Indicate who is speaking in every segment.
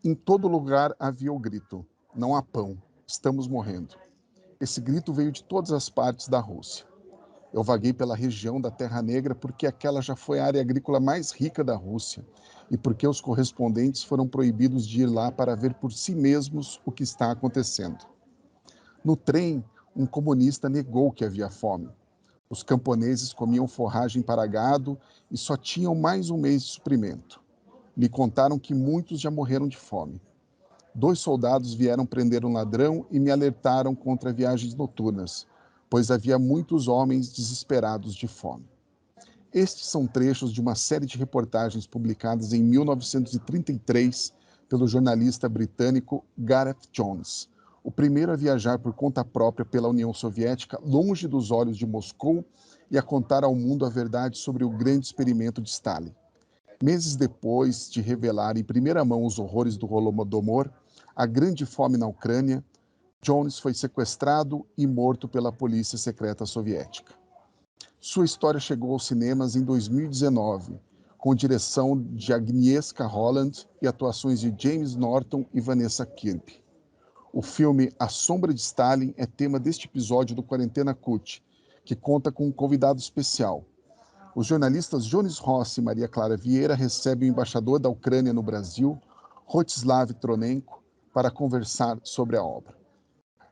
Speaker 1: Em todo lugar havia o grito: não há pão, estamos morrendo. Esse grito veio de todas as partes da Rússia. Eu vaguei pela região da Terra Negra porque aquela já foi a área agrícola mais rica da Rússia e porque os correspondentes foram proibidos de ir lá para ver por si mesmos o que está acontecendo. No trem, um comunista negou que havia fome. Os camponeses comiam forragem para gado e só tinham mais um mês de suprimento. Me contaram que muitos já morreram de fome. 2 soldados vieram prender um ladrão e me alertaram contra viagens noturnas, pois havia muitos homens desesperados de fome. Estes são trechos de uma série de reportagens publicadas em 1933 pelo jornalista britânico Gareth Jones, o primeiro a viajar por conta própria pela União Soviética, longe dos olhos de Moscou, e a contar ao mundo a verdade sobre o grande experimento de Stalin. Meses depois de revelar em primeira mão os horrores do Holodomor, a grande fome na Ucrânia, Jones foi sequestrado e morto pela polícia secreta soviética. Sua história chegou aos cinemas em 2019, com direção de Agnieszka Holland e atuações de James Norton e Vanessa Kirby. O filme A Sombra de Stalin é tema deste episódio do Quarentena Cut, que conta com um convidado especial. Os jornalistas Jones Rossi e Maria Clara Vieira recebem o embaixador da Ucrânia no Brasil, Rostislav Tronenko, para conversar sobre a obra.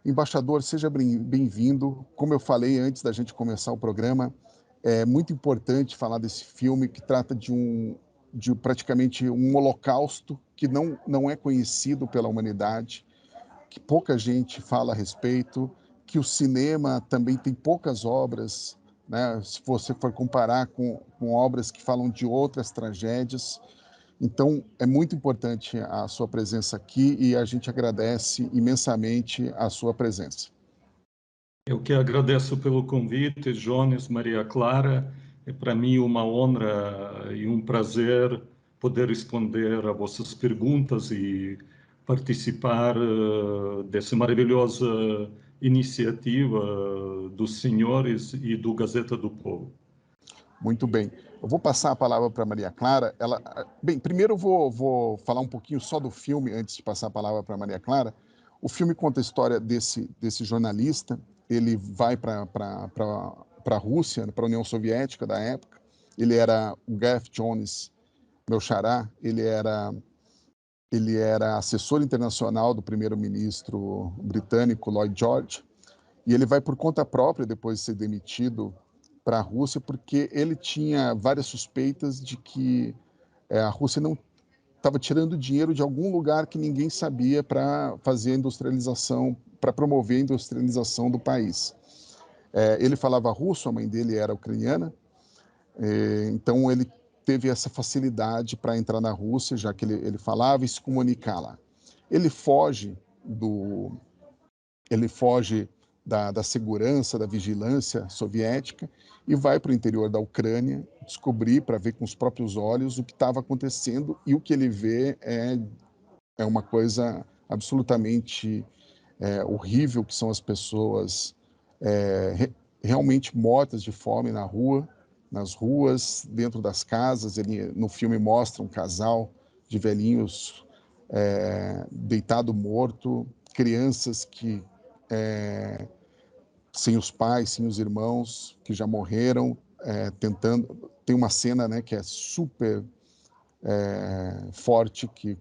Speaker 1: Embaixador, seja bem-vindo. Como eu falei antes da gente começar o programa, é muito importante falar desse filme que trata de praticamente um holocausto que não é conhecido pela humanidade, que pouca gente fala a respeito, que o cinema também tem poucas obras, né? Se você for comparar com obras que falam de outras tragédias. Então, é muito importante a sua presença aqui e a gente agradece imensamente a sua presença.
Speaker 2: Eu que agradeço pelo convite, Jones, Maria Clara. É para mim uma honra e um prazer poder responder a vossas perguntas e participar dessa maravilhosa iniciativa dos senhores e do Gazeta do Povo.
Speaker 1: Muito bem. Eu vou passar a palavra para a Maria Clara. Bem, primeiro eu vou falar um pouquinho só do filme, antes de passar a palavra para a Maria Clara. O filme conta a história desse jornalista. Ele vai para a Rússia, para a União Soviética da época. Ele era o Gareth Jones, meu xará. Ele era assessor internacional do primeiro-ministro britânico Lloyd George. E ele vai por conta própria, depois de ser demitido, para a Rússia, porque ele tinha várias suspeitas de que a Rússia não estava tirando dinheiro de algum lugar que ninguém sabia para fazer a industrialização, para promover a industrialização do país. Ele falava russo, a mãe dele era ucraniana, então ele teve essa facilidade para entrar na Rússia, já que ele falava e se comunicar lá. Ele foge da segurança, da vigilância soviética e vai para o interior da Ucrânia descobrir, para ver com os próprios olhos o que estava acontecendo, e o que ele vê é uma coisa absolutamente horrível, que são as pessoas realmente mortas de fome nas ruas, dentro das casas. Ele, no filme, mostra um casal de velhinhos deitado morto, crianças que sem os pais, sem os irmãos, que já morreram, tentando. Tem uma cena, né, que é super forte, que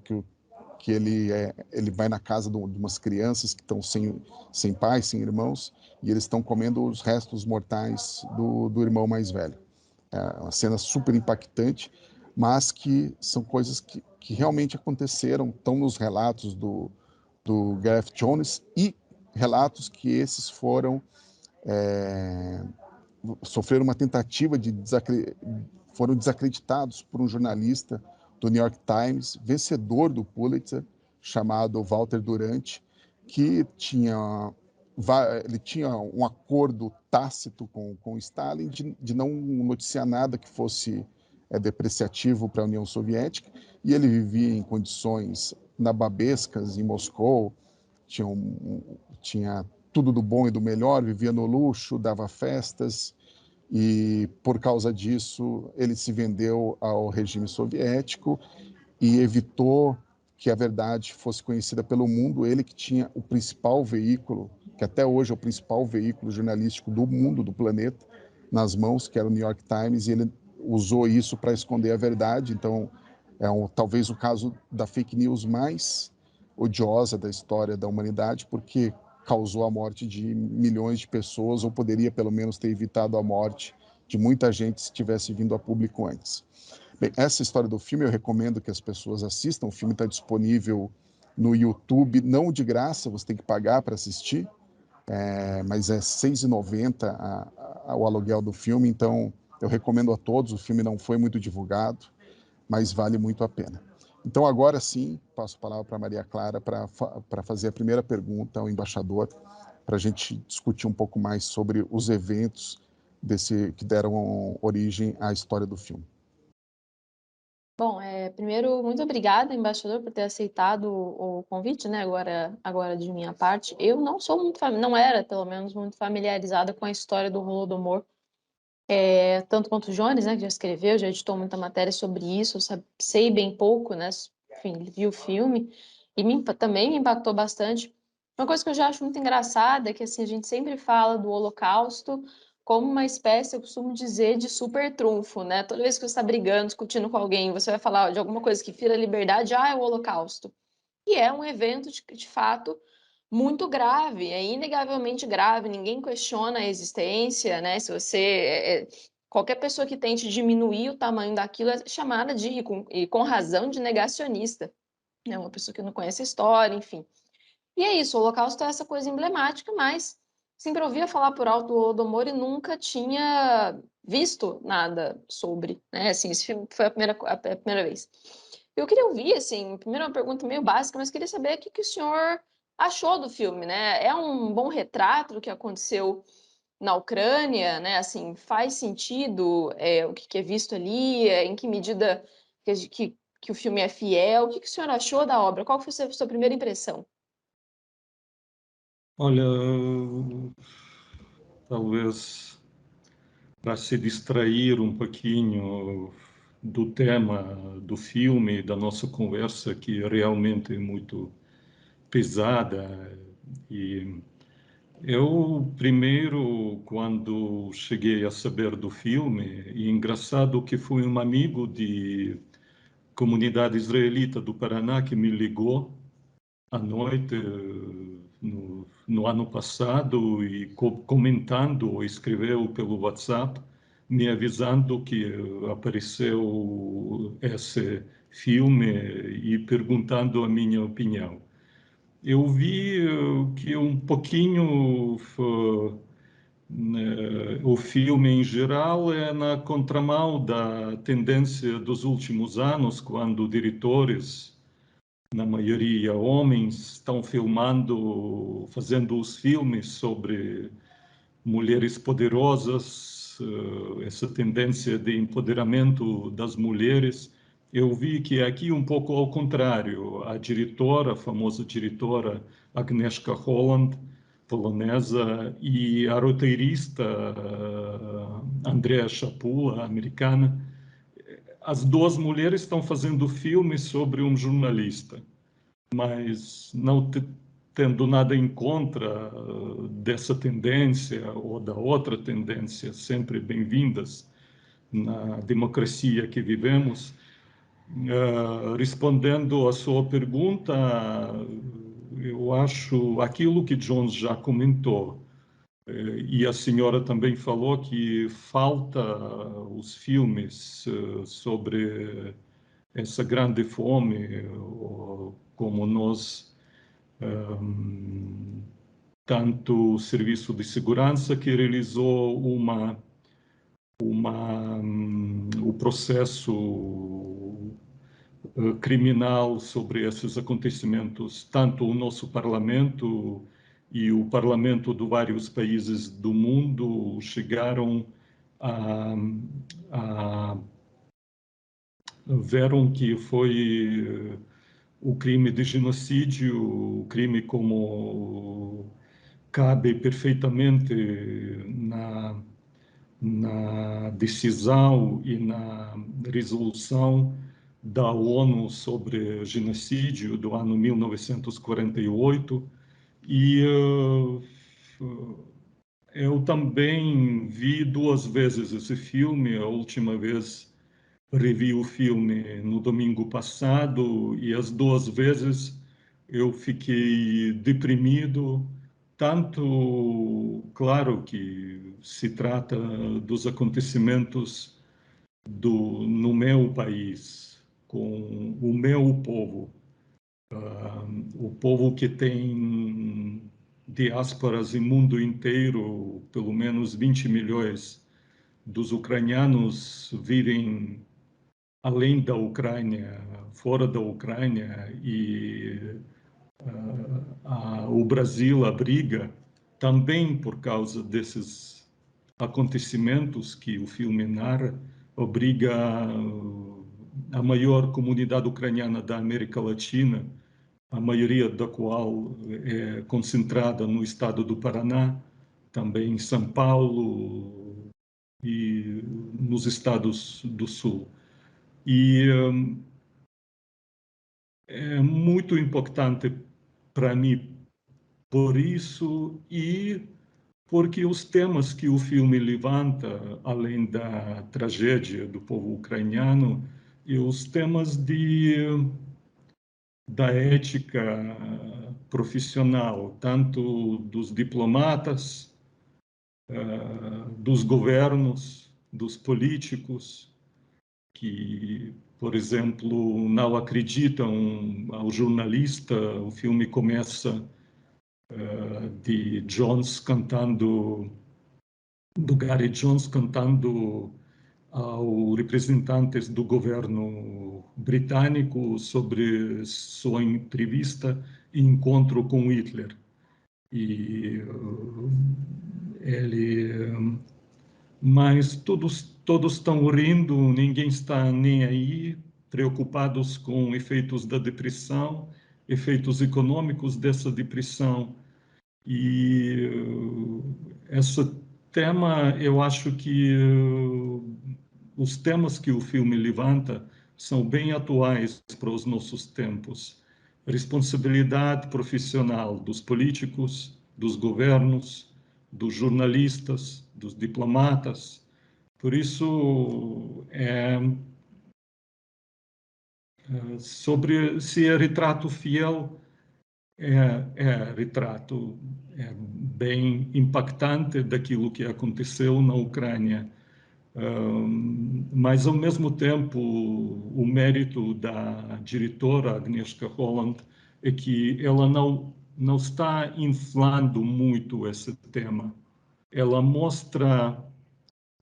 Speaker 1: ele vai na casa de umas crianças que estão sem pais, sem irmãos, e eles estão comendo os restos mortais do irmão mais velho. É uma cena super impactante, mas que são coisas que realmente aconteceram, estão nos relatos do Gareth Jones, e relatos que esses sofreram uma tentativa foram desacreditados por um jornalista do New York Times, vencedor do Pulitzer, chamado Walter Duranty, que ele tinha um acordo tácito com Stalin de não noticiar nada que fosse depreciativo para a União Soviética, e ele vivia em condições nababescas em Moscou, tinha tudo do bom e do melhor, vivia no luxo, dava festas, e por causa disso ele se vendeu ao regime soviético e evitou que a verdade fosse conhecida pelo mundo, ele que tinha o principal veículo, que até hoje é o principal veículo jornalístico do mundo, do planeta, nas mãos, que era o New York Times, e ele usou isso para esconder a verdade. Então, talvez o caso da fake news mais odiosa da história da humanidade, porque causou a morte de milhões de pessoas, ou poderia pelo menos ter evitado a morte de muita gente se tivesse vindo a público antes. Bem, essa história do filme eu recomendo que as pessoas assistam. O filme está disponível no YouTube, não de graça, você tem que pagar para assistir, mas é R$ 6,90 o aluguel do filme, então eu recomendo a todos. O filme não foi muito divulgado, mas vale muito a pena. Então agora sim, passo a palavra para a Maria Clara para fazer a primeira pergunta ao embaixador, para a gente discutir um pouco mais sobre os eventos que deram origem à história do filme.
Speaker 3: Bom, primeiro, muito obrigada, embaixador, por ter aceitado o convite, né? Agora de minha parte. Eu não sou não era, pelo menos, muito familiarizada com a história do Holodomor, tanto quanto o Jones, né, que já escreveu, já editou muita matéria sobre isso, eu sei bem pouco, né? Enfim, vi o filme e também me impactou bastante. Uma coisa que eu já acho muito engraçada é que assim, a gente sempre fala do Holocausto como uma espécie, eu costumo dizer, de super trunfo, né? Toda vez que você está brigando, discutindo com alguém, você vai falar de alguma coisa que fira a liberdade, é o Holocausto. E é um evento, de fato, muito grave, é inegavelmente grave, ninguém questiona a existência, né? Se você... qualquer pessoa que tente diminuir o tamanho daquilo é chamada e com razão, de negacionista. É uma pessoa que não conhece a história, enfim. E é isso, o Holocausto é essa coisa emblemática, mas sempre ouvia falar por alto do Holodomor e nunca tinha visto nada sobre, né? Assim, esse filme foi a primeira vez. Eu queria ouvir, assim, primeiro uma pergunta meio básica, mas queria saber o que o senhor achou do filme, né? É um bom retrato do que aconteceu na Ucrânia, né? Assim, faz sentido o que é visto ali, em que medida que o filme é fiel? O que o senhor achou da obra? Qual foi a sua primeira impressão?
Speaker 2: Olha, talvez para se distrair um pouquinho do tema do filme, da nossa conversa, que realmente é muito pesada. E eu, primeiro, quando cheguei a saber do filme, e engraçado que foi um amigo de comunidade israelita do Paraná que me ligou à noite no ano passado e comentando, ou escreveu pelo WhatsApp, me avisando que apareceu esse filme e perguntando a minha opinião. Eu vi que um pouquinho o filme em geral é na contramão da tendência dos últimos anos, quando diretores, na maioria homens, estão filmando, fazendo os filmes sobre mulheres poderosas, essa tendência de empoderamento das mulheres. Eu vi que aqui um pouco ao contrário, a diretora, a famosa diretora Agnieszka Holland, polonesa, e a roteirista Andrea Chapula, americana, as duas mulheres estão fazendo filmes sobre um jornalista, mas não tendo nada em contra dessa tendência ou da outra tendência, sempre bem-vindas na democracia que vivemos. Respondendo à sua pergunta, eu acho aquilo que Jones já comentou, e a senhora também falou que falta os filmes sobre essa grande fome, como nós, tanto o Serviço de Segurança que realizou o processo criminal sobre esses acontecimentos, tanto o nosso Parlamento e o Parlamento de vários países do mundo chegaram a viram que foi o crime de genocídio, o crime como cabe perfeitamente na decisão e na resolução da ONU sobre genocídio do ano 1948 e eu também vi 2 vezes esse filme. A última vez revi o filme no domingo passado e as 2 vezes eu fiquei deprimido. Tanto, claro que se trata dos acontecimentos no meu país, com o meu povo, o povo que tem diásporas em mundo inteiro, pelo menos 20 milhões dos ucranianos vivem além da Ucrânia, fora da Ucrânia, e o Brasil abriga também por causa desses acontecimentos que o filme narra, obriga a maior comunidade ucraniana da América Latina, a maioria da qual é concentrada no estado do Paraná, também em São Paulo e nos estados do Sul. E é muito importante para mim por isso e porque os temas que o filme levanta, além da tragédia do povo ucraniano, e os temas da ética profissional, tanto dos diplomatas, dos governos, dos políticos, que, por exemplo, não acreditam ao jornalista. O filme começa de Gary Jones cantando aos representantes do governo britânico sobre sua entrevista e encontro com Hitler. E mas todos estão rindo, ninguém está nem aí, preocupados com efeitos da depressão, efeitos econômicos dessa depressão. E esse tema, eu acho que os temas que o filme levanta são bem atuais para os nossos tempos. Responsabilidade profissional dos políticos, dos governos, dos jornalistas, dos diplomatas. Por isso, sobre se é retrato fiel, retrato bem impactante daquilo que aconteceu na Ucrânia. Mas, ao mesmo tempo, o mérito da diretora Agnieszka Holland é que ela não está inflando muito esse tema. Ela mostra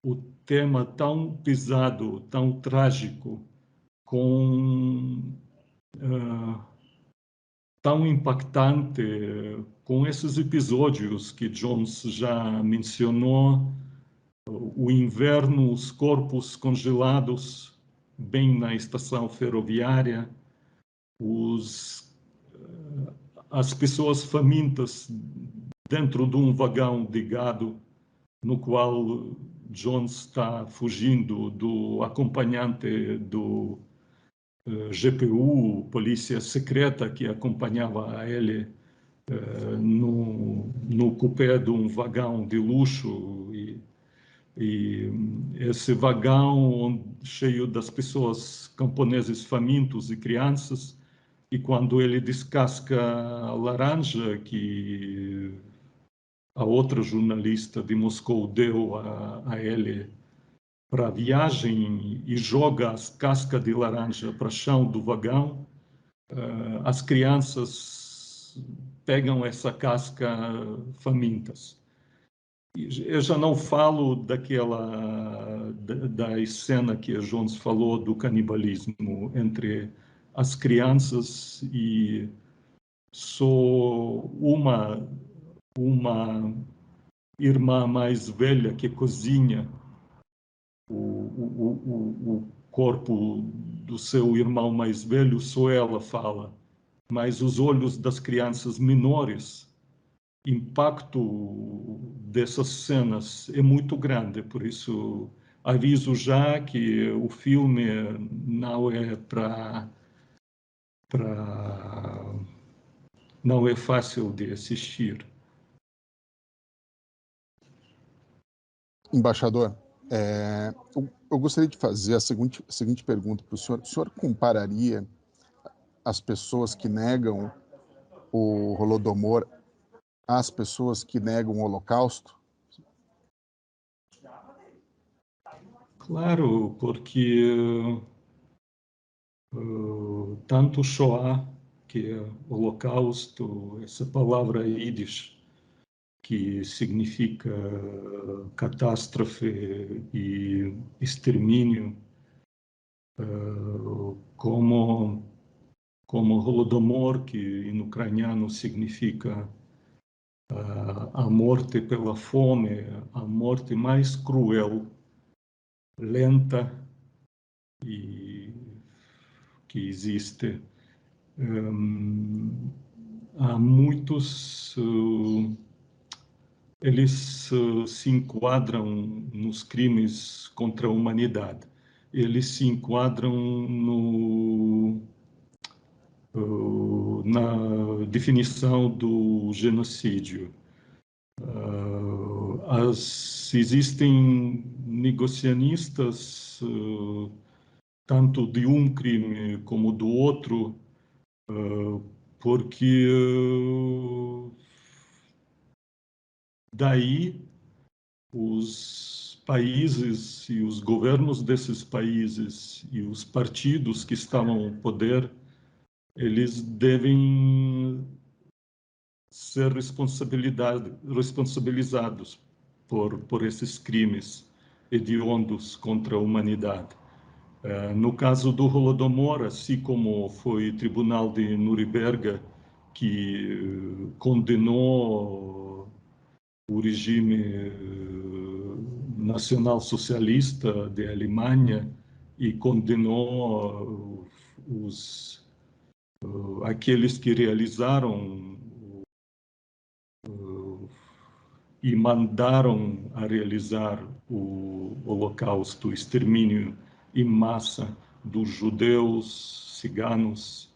Speaker 2: o tema tão pesado, tão trágico, tão impactante, com esses episódios que Jones já mencionou, o inverno, os corpos congelados bem na estação ferroviária, as pessoas famintas dentro de um vagão de gado no qual Jones está fugindo do acompanhante do GPU, polícia secreta, que acompanhava ele no cupê de um vagão de luxo. E esse vagão cheio das pessoas camponeses famintos e crianças, e quando ele descasca a laranja que a outra jornalista de Moscou deu a ele para a viagem e joga as cascas de laranja para o chão do vagão, as crianças pegam essa casca famintas. Eu já não falo da cena que a Jones falou do canibalismo entre as crianças, e só uma irmã mais velha que cozinha o corpo do seu irmão mais velho, só ela fala. Mas os olhos das crianças menores, impacto dessas cenas é muito grande. Por isso, aviso já que o filme não é não é fácil de assistir.
Speaker 1: Embaixador, eu gostaria de fazer a seguinte pergunta para o senhor. O senhor compararia as pessoas que negam o Holodomor às pessoas que negam o Holocausto?
Speaker 2: Claro, porque tanto Shoah, que é Holocausto, essa palavra Yiddish, que significa catástrofe e extermínio, como Holodomor, que em ucraniano significa a morte pela fome, a morte mais cruel, lenta e que existe. Há muitos, eles se enquadram nos crimes contra a humanidade. Eles se enquadram na definição do genocídio. Existem negacionistas, tanto de um crime como do outro, porque daí os países e os governos desses países e os partidos que estavam no poder, eles devem ser responsabilizados por esses crimes hediondos contra a humanidade. No caso do Holodomor, assim como foi o Tribunal de Nuremberg que condenou o regime nacional-socialista da Alemanha e condenou aqueles que realizaram e mandaram a realizar o Holocausto, o extermínio em massa dos judeus, ciganos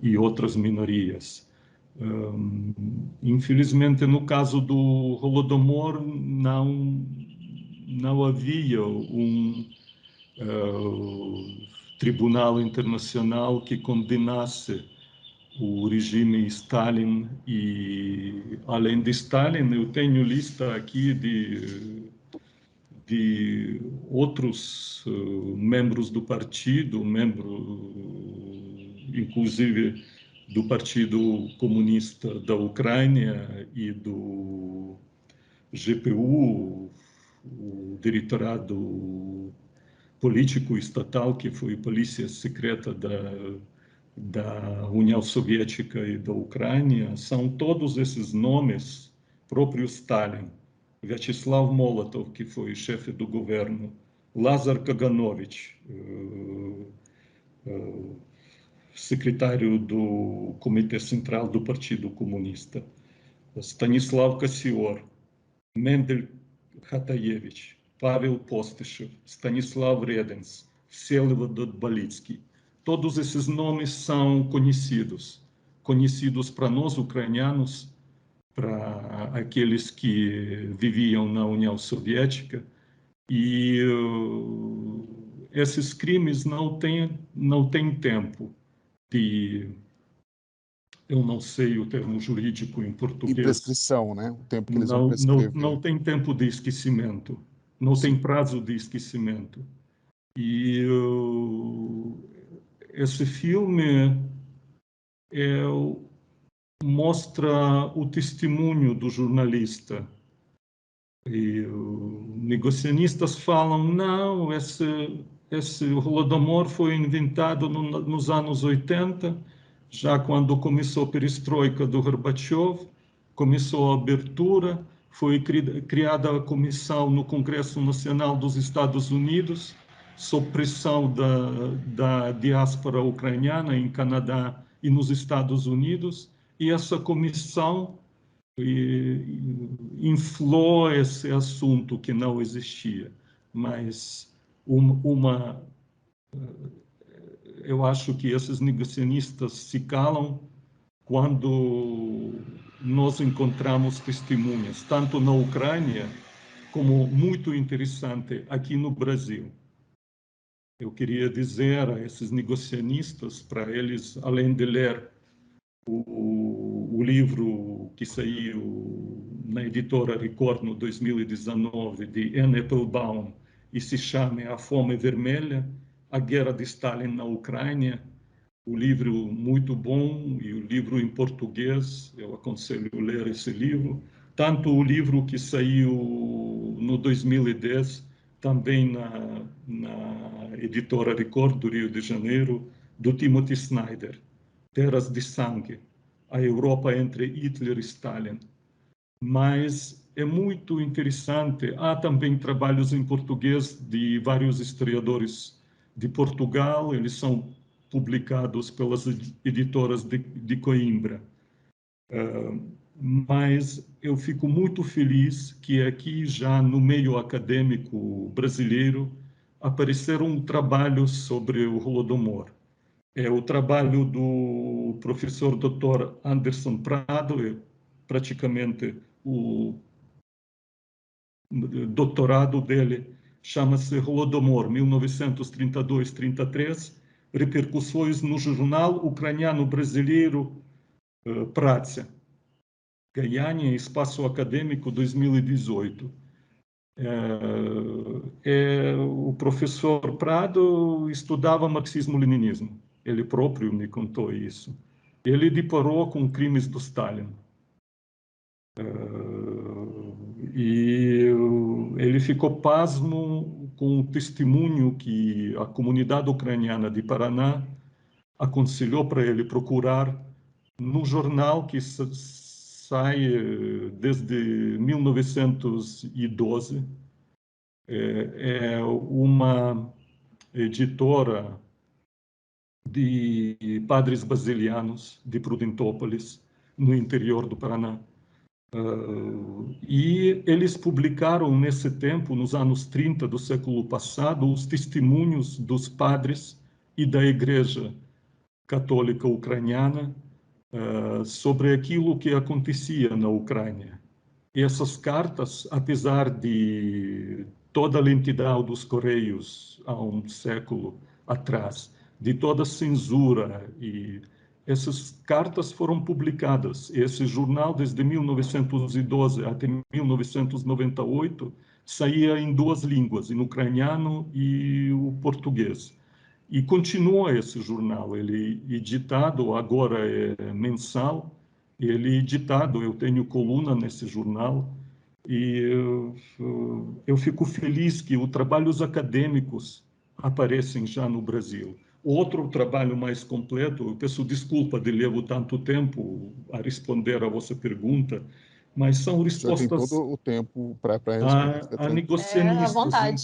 Speaker 2: e outras minorias. Infelizmente, no caso do Holodomor, não havia um tribunal internacional que condenasse o regime Stalin, e além de Stalin eu tenho lista aqui de outros membros do partido, inclusive do Partido Comunista da Ucrânia e do GPU, o diretorado político estatal, que foi polícia secreta da União Soviética e da Ucrânia. São todos esses nomes próprio Stalin, Vyacheslav Molotov, que foi chefe do governo, Lazar Kaganovich, secretário do Comitê Central do Partido Comunista, Stanislav Kassior, Mendel Khatayevich, Pavel Postyshev, Stanislav Redens, Vsevolod Balitsky. Todos esses nomes são conhecidos para nós ucranianos, para aqueles que viviam na União Soviética, e esses crimes não têm tempo de, eu não sei o termo jurídico em português.
Speaker 1: E prescrição, né? O tempo que eles vão prescrever.
Speaker 2: Não tem tempo de esquecimento, não Sim. tem prazo de esquecimento. E esse filme mostra o testemunho do jornalista. E negacionistas falam, não, esse Holodomor foi inventado nos anos 80, já quando começou a perestroika do Gorbachev, começou a abertura, foi criada a comissão no Congresso Nacional dos Estados Unidos, sob pressão da diáspora ucraniana em Canadá e nos Estados Unidos, e essa comissão inflou esse assunto que não existia. Mas eu acho que esses negacionistas se calam quando nós encontramos testemunhas, tanto na Ucrânia como, muito interessante, aqui no Brasil. Eu queria dizer a esses negacionistas, para eles, além de ler o livro que saiu na editora Record no 2019, de Anne Applebaum, e se chama A Fome Vermelha, a Guerra de Stalin na Ucrânia, o livro muito bom, e o livro em português, eu aconselho ler esse livro. Tanto o livro que saiu no 2010, também na editora Record do Rio de Janeiro, do Timothy Snyder, Terras de Sangue, a Europa entre Hitler e Stalin. Mas é muito interessante. Há também trabalhos em português de vários historiadores de Portugal, eles são publicados pelas editoras de Coimbra. Mas eu fico muito feliz que aqui, já no meio acadêmico brasileiro, apareceram trabalhos sobre o Holodomor. É o trabalho do professor Dr. Anderson Prado, praticamente o doutorado dele chama-se Holodomor, 1932-33, repercussões no jornal ucraniano brasileiro Praça, Goiânia, Espaço Acadêmico, 2018. O professor Prado estudava marxismo-leninismo. Ele próprio me contou isso. Ele deparou com crimes do Stalin. E ele ficou pasmo com o testemunho que a comunidade ucraniana de Paraná aconselhou para ele procurar no jornal que sai desde 1912. É uma editora de padres basilianos de Prudentópolis, no interior do Paraná. E eles publicaram nesse tempo, nos anos 30 do século passado, os testemunhos dos padres e da Igreja Católica Ucraniana sobre aquilo que acontecia na Ucrânia. E essas cartas, apesar de toda a lentidão dos Correios há um século atrás, de toda a censura, e essas cartas foram publicadas. Esse jornal, desde 1912 até 1998, saía em duas línguas, em ucraniano e o português. E continua esse jornal, ele é editado, agora é mensal, ele é editado, eu tenho coluna nesse jornal, e eu fico feliz que os trabalhos acadêmicos aparecem já no Brasil. Outro trabalho mais completo, eu peço desculpa de levar tanto tempo a responder a vossa pergunta, mas são respostas...
Speaker 1: Já tem todo o tempo para responder.
Speaker 2: A negacionistas,
Speaker 3: à vontade.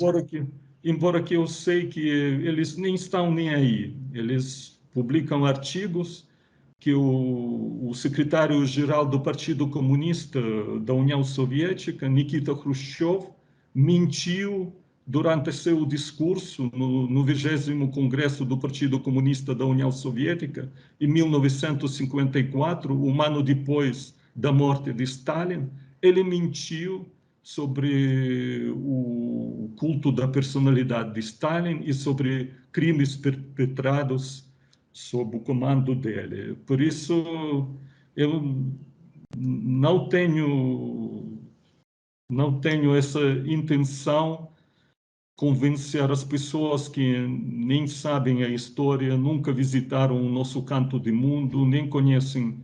Speaker 2: embora que eu sei que eles nem estão nem aí. Eles publicam artigos que o secretário-geral do Partido Comunista da União Soviética, Nikita Khrushchev, mentiu durante seu discurso no 20º Congresso do Partido Comunista da União Soviética, em 1954, um ano depois da morte de Stalin. Ele mentiu sobre o culto da personalidade de Stalin e sobre crimes perpetrados sob o comando dele. Por isso, eu não tenho essa intenção convencer as pessoas que nem sabem a história, nunca visitaram o nosso canto do mundo, nem conhecem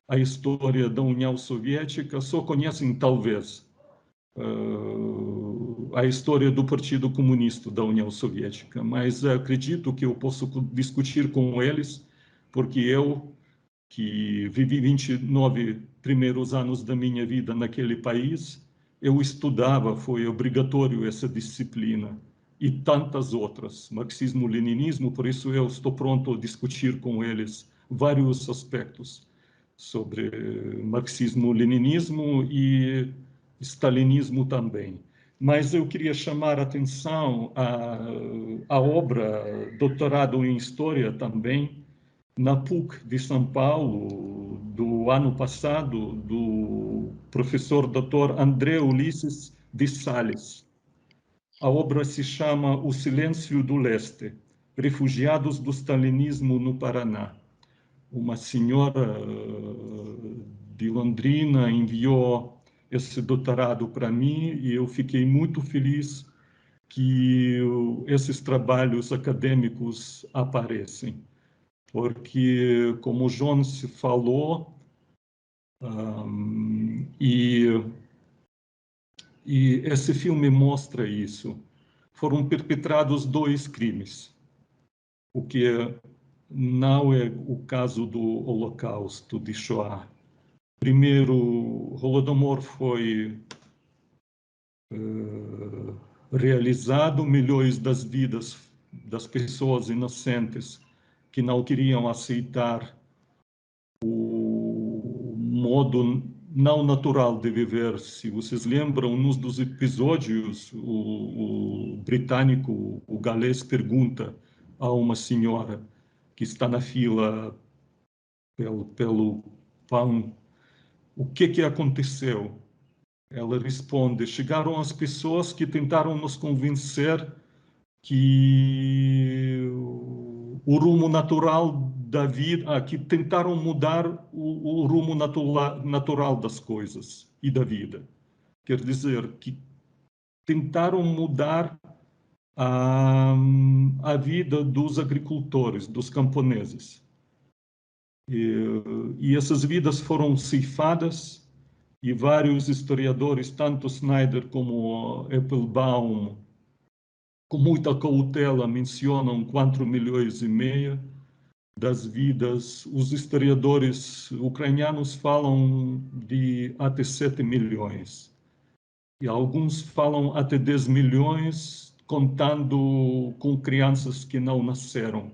Speaker 2: a história da União Soviética, só conhecem, talvez, a história do Partido Comunista da União Soviética. Mas acredito que eu posso discutir com eles, porque eu, que vivi 29 primeiros anos da minha vida naquele país, eu estudava, foi obrigatório essa disciplina, e tantas outras, marxismo-leninismo, por isso eu estou pronto a discutir com eles vários aspectos sobre marxismo-leninismo, e stalinismo também. Mas eu queria chamar a atenção à obra doutorado em História também, na PUC de São Paulo, do ano passado, do professor Dr. André Ulisses de Sales. A obra se chama O Silêncio do Leste, Refugiados do Stalinismo no Paraná. Uma senhora de Londrina enviou esse doutorado para mim e eu fiquei muito feliz que esses trabalhos acadêmicos aparecem, porque, como o Jones falou, e esse filme mostra isso, foram perpetrados 2 crimes, o que não é o caso do Holocausto, de Shoah. Primeiro, o Holodomor foi realizado, milhões das vidas das pessoas inocentes que não queriam aceitar o modo não natural de viver. Se vocês lembram, num dos episódios, o britânico, o galês, pergunta a uma senhora que está na fila pelo pão, o que aconteceu? Ela responde: chegaram as pessoas que tentaram nos convencer que o rumo natural da vida, que tentaram mudar o rumo natural das coisas e da vida. Quer dizer, que tentaram mudar a vida dos agricultores, dos camponeses. E essas vidas foram ceifadas, e vários historiadores, tanto Snyder como Applebaum, com muita cautela, mencionam 4,5 milhões das vidas. Os historiadores ucranianos falam de até 7 milhões. E alguns falam até 10 milhões, contando com crianças que não nasceram.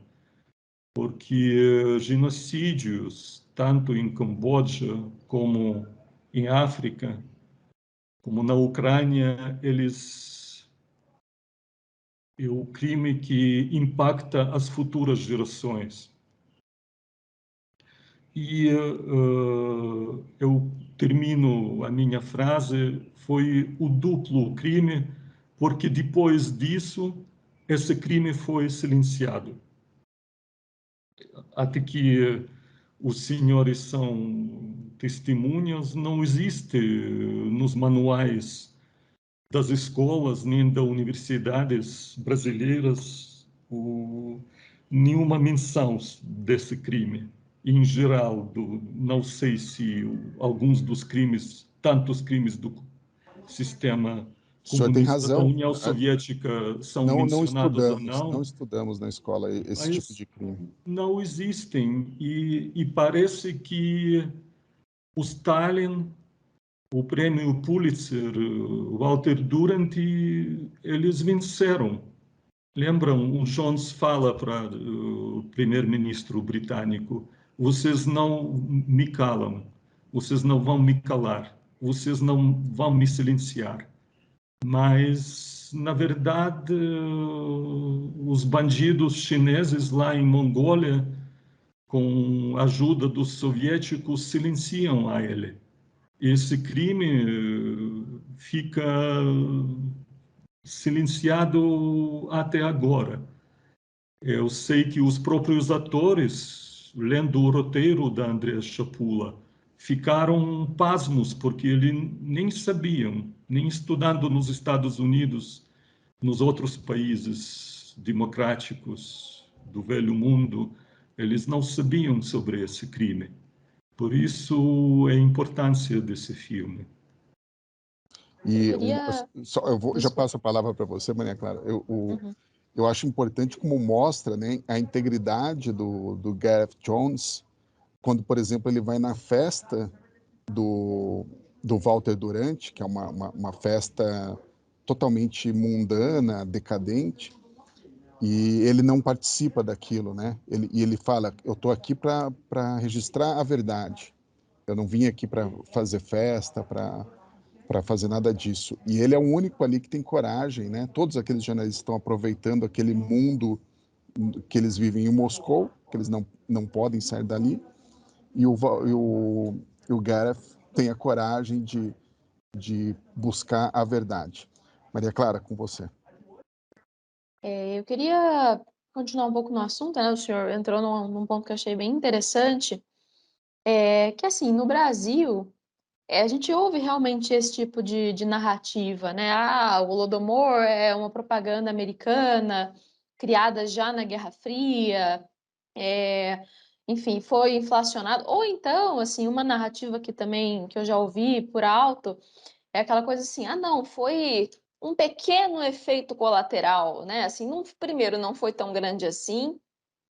Speaker 2: Porque genocídios, tanto em Camboja como em África, como na Ucrânia, é o crime que impacta as futuras gerações. E eu termino a minha frase, foi o duplo crime, porque depois disso, esse crime foi silenciado. Até que os senhores são testemunhas, não existe nos manuais das escolas nem das universidades brasileiras nenhuma menção desse crime. Em geral, não sei se alguns dos crimes, tantos crimes do sistema
Speaker 1: O senhor tem
Speaker 2: comunista da
Speaker 1: razão.
Speaker 2: União Soviética são
Speaker 1: Não
Speaker 2: mencionados ou
Speaker 1: não
Speaker 2: não,
Speaker 1: estudamos na escola esse tipo
Speaker 2: mas
Speaker 1: de crime.
Speaker 2: não existem. E parece que o Stalin, o prêmio Pulitzer, Walter Duranty, eles venceram. Lembram, o Jones fala para o primeiro-ministro britânico: vocês não me calam, vocês não vão me calar, vocês não vão me silenciar. Mas, na verdade, os bandidos chineses lá em Mongólia, com a ajuda dos soviéticos, silenciam a ele. Esse crime fica silenciado até agora. Eu sei que os próprios atores, lendo o roteiro da Andrea Chapula, ficaram pasmos, porque eles nem sabiam, nem estudando nos Estados Unidos, nos outros países democráticos do velho mundo, eles não sabiam sobre esse crime. Por isso, a importância desse filme.
Speaker 1: E
Speaker 3: Queria...
Speaker 1: já passo a palavra para você, Maria Clara. Eu acho importante como mostra, né, a integridade do Gareth Jones, quando, por exemplo, ele vai na festa do Walter Durant, que é uma festa totalmente mundana, decadente, e ele não participa daquilo, né? Ele fala: eu estou aqui para registrar a verdade. Eu não vim aqui para fazer festa, para para fazer nada disso. E ele é o único ali que tem coragem, né? Todos aqueles jornalistas estão aproveitando aquele mundo que eles vivem em Moscou, que eles não podem sair dali, e o Gareth tem a coragem de buscar a verdade. Maria Clara, com você.
Speaker 3: Eu queria continuar um pouco no assunto, né? O senhor entrou num ponto que eu achei bem interessante, que assim, no Brasil, a gente ouve realmente esse tipo de narrativa, né? Ah, o Holodomor é uma propaganda americana, criada já na Guerra Fria, enfim, foi inflacionado. Ou então, assim, uma narrativa que também, que eu já ouvi por alto, é aquela coisa assim, ah, não, foi um pequeno efeito colateral, né? Assim, primeiro, não foi tão grande assim,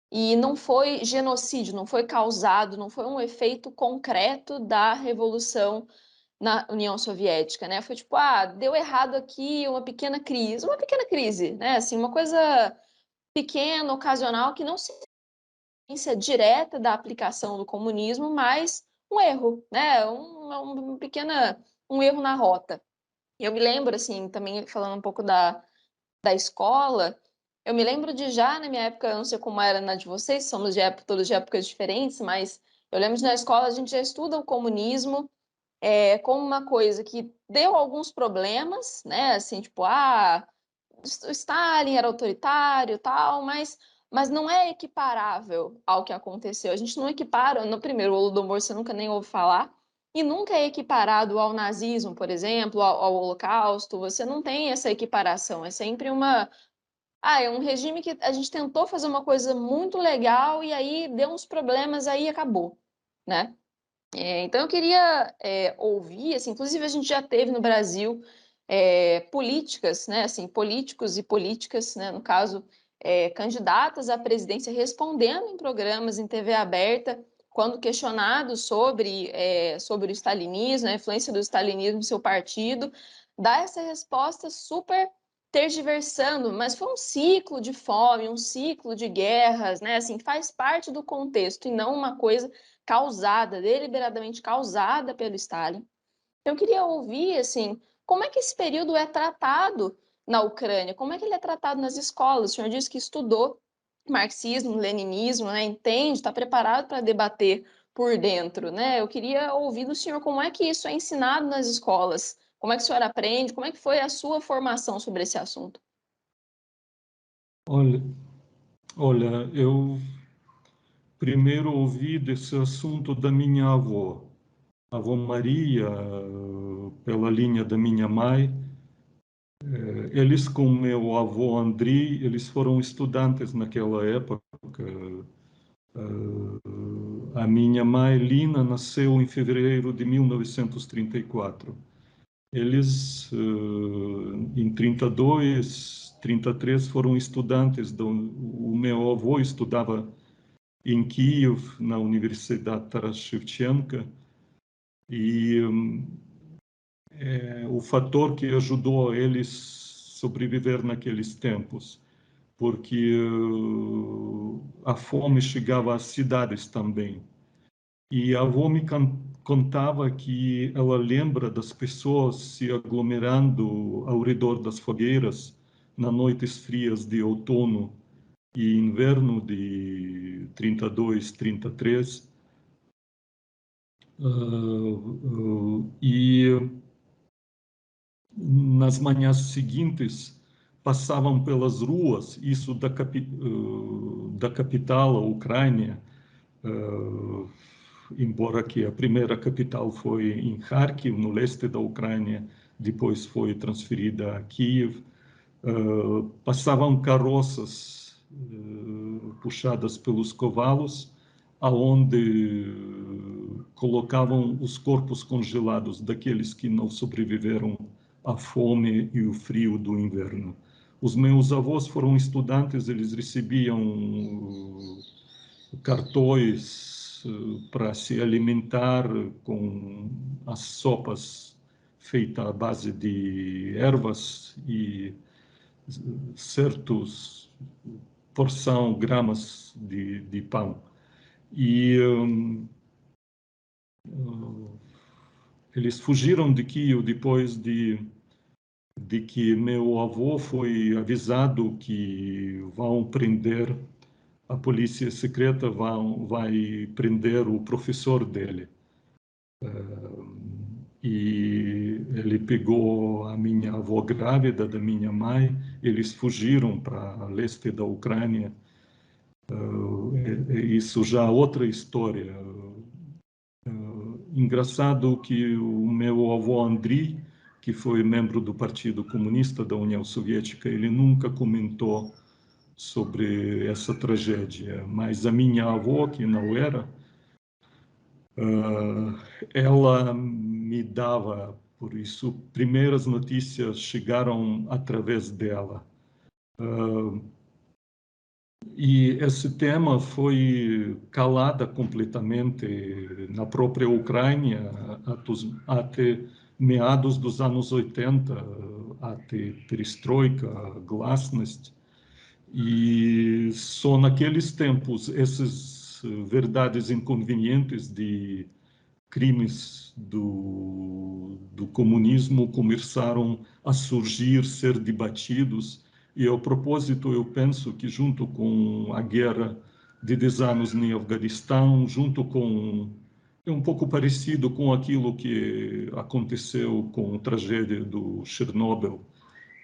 Speaker 3: e não foi genocídio, não foi causado, não foi um efeito concreto da Revolução na União Soviética, né? Foi tipo, ah, deu errado aqui, uma pequena crise, né? Assim, uma coisa pequena, ocasional, que não se consequência direta da aplicação do comunismo, mas um erro, né? Um erro na rota. Eu me lembro, assim, também falando um pouco da escola, eu me lembro de já na minha época, eu não sei como era na de vocês, somos todos de épocas diferentes, mas eu lembro de na escola a gente já estuda o comunismo como uma coisa que deu alguns problemas, né? Assim, tipo, o Stalin era autoritário, tal, mas não é equiparável ao que aconteceu. A gente não equipara, no primeiro, o Holodomor você nunca nem ouve falar, e nunca é equiparado ao nazismo, por exemplo, ao Holocausto. Você não tem essa equiparação. É sempre é um regime que a gente tentou fazer uma coisa muito legal e aí deu uns problemas, aí acabou, né? Então eu queria ouvir, assim, inclusive a gente já teve no Brasil políticas, né, assim, políticos e políticas, né, no caso, candidatas à presidência respondendo em programas em TV aberta, quando questionados sobre o stalinismo, a influência do stalinismo em seu partido, dá essa resposta super tergiversando, mas foi um ciclo de fome, um ciclo de guerras, né, assim, faz parte do contexto e não uma coisa causada, deliberadamente causada pelo Stalin. Eu queria ouvir, assim, como é que esse período é tratado na Ucrânia? Como é que ele é tratado nas escolas? O senhor disse que estudou marxismo, leninismo, né? Entende, está preparado para debater por dentro, né? Eu queria ouvir do senhor como é que isso é ensinado nas escolas, como é que o senhor aprende, como é que foi a sua formação sobre esse assunto?
Speaker 2: Olha, eu primeiro ouvi desse assunto da minha avó, a avó Maria, pela linha da minha mãe. Eles com meu avô Andrei, eles foram estudantes naquela época. A minha mãe Lina nasceu em fevereiro de 1934. Eles, em 32, 33, foram estudantes. O meu avô estudava em Kiev, na Universidade Taras Shevchenko, e o fator que ajudou eles sobreviver naqueles tempos, porque a fome chegava às cidades também. E a avó me contava que ela lembra das pessoas se aglomerando ao redor das fogueiras nas noites frias de outono e inverno de 32, 33. E nas manhãs seguintes passavam pelas ruas, isso da capital, a Ucrânia, embora que a primeira capital foi em Kharkiv, no leste da Ucrânia, depois foi transferida a Kiev. Passavam carroças puxadas pelos cavalos, aonde colocavam os corpos congelados daqueles que não sobreviveram à fome e o frio do inverno. Os meus avós foram estudantes, eles recebiam cartões para se alimentar com as sopas feitas à base de ervas e certos porção, gramas de pão. E Eles fugiram de Kiev depois de que meu avô foi avisado que vão prender, a polícia secreta vai prender o professor dele. E ele pegou a minha avó grávida da minha mãe, eles fugiram para leste da Ucrânia. Isso já é outra história. Engraçado que o meu avô Andriy, que foi membro do Partido Comunista da União Soviética, ele nunca comentou sobre essa tragédia, mas a minha avó, que não era, ela me dava, por isso, primeiras notícias chegaram através dela. E esse tema foi calado completamente na própria Ucrânia até meados dos anos 80, até perestroika, glasnost. E só naqueles tempos, essas verdades inconvenientes de crimes do comunismo começaram a surgir, ser debatidos. E, a propósito, eu penso que, junto com a guerra de 10 anos no Afeganistão, junto com... É um pouco parecido com aquilo que aconteceu com a tragédia do Chernobyl,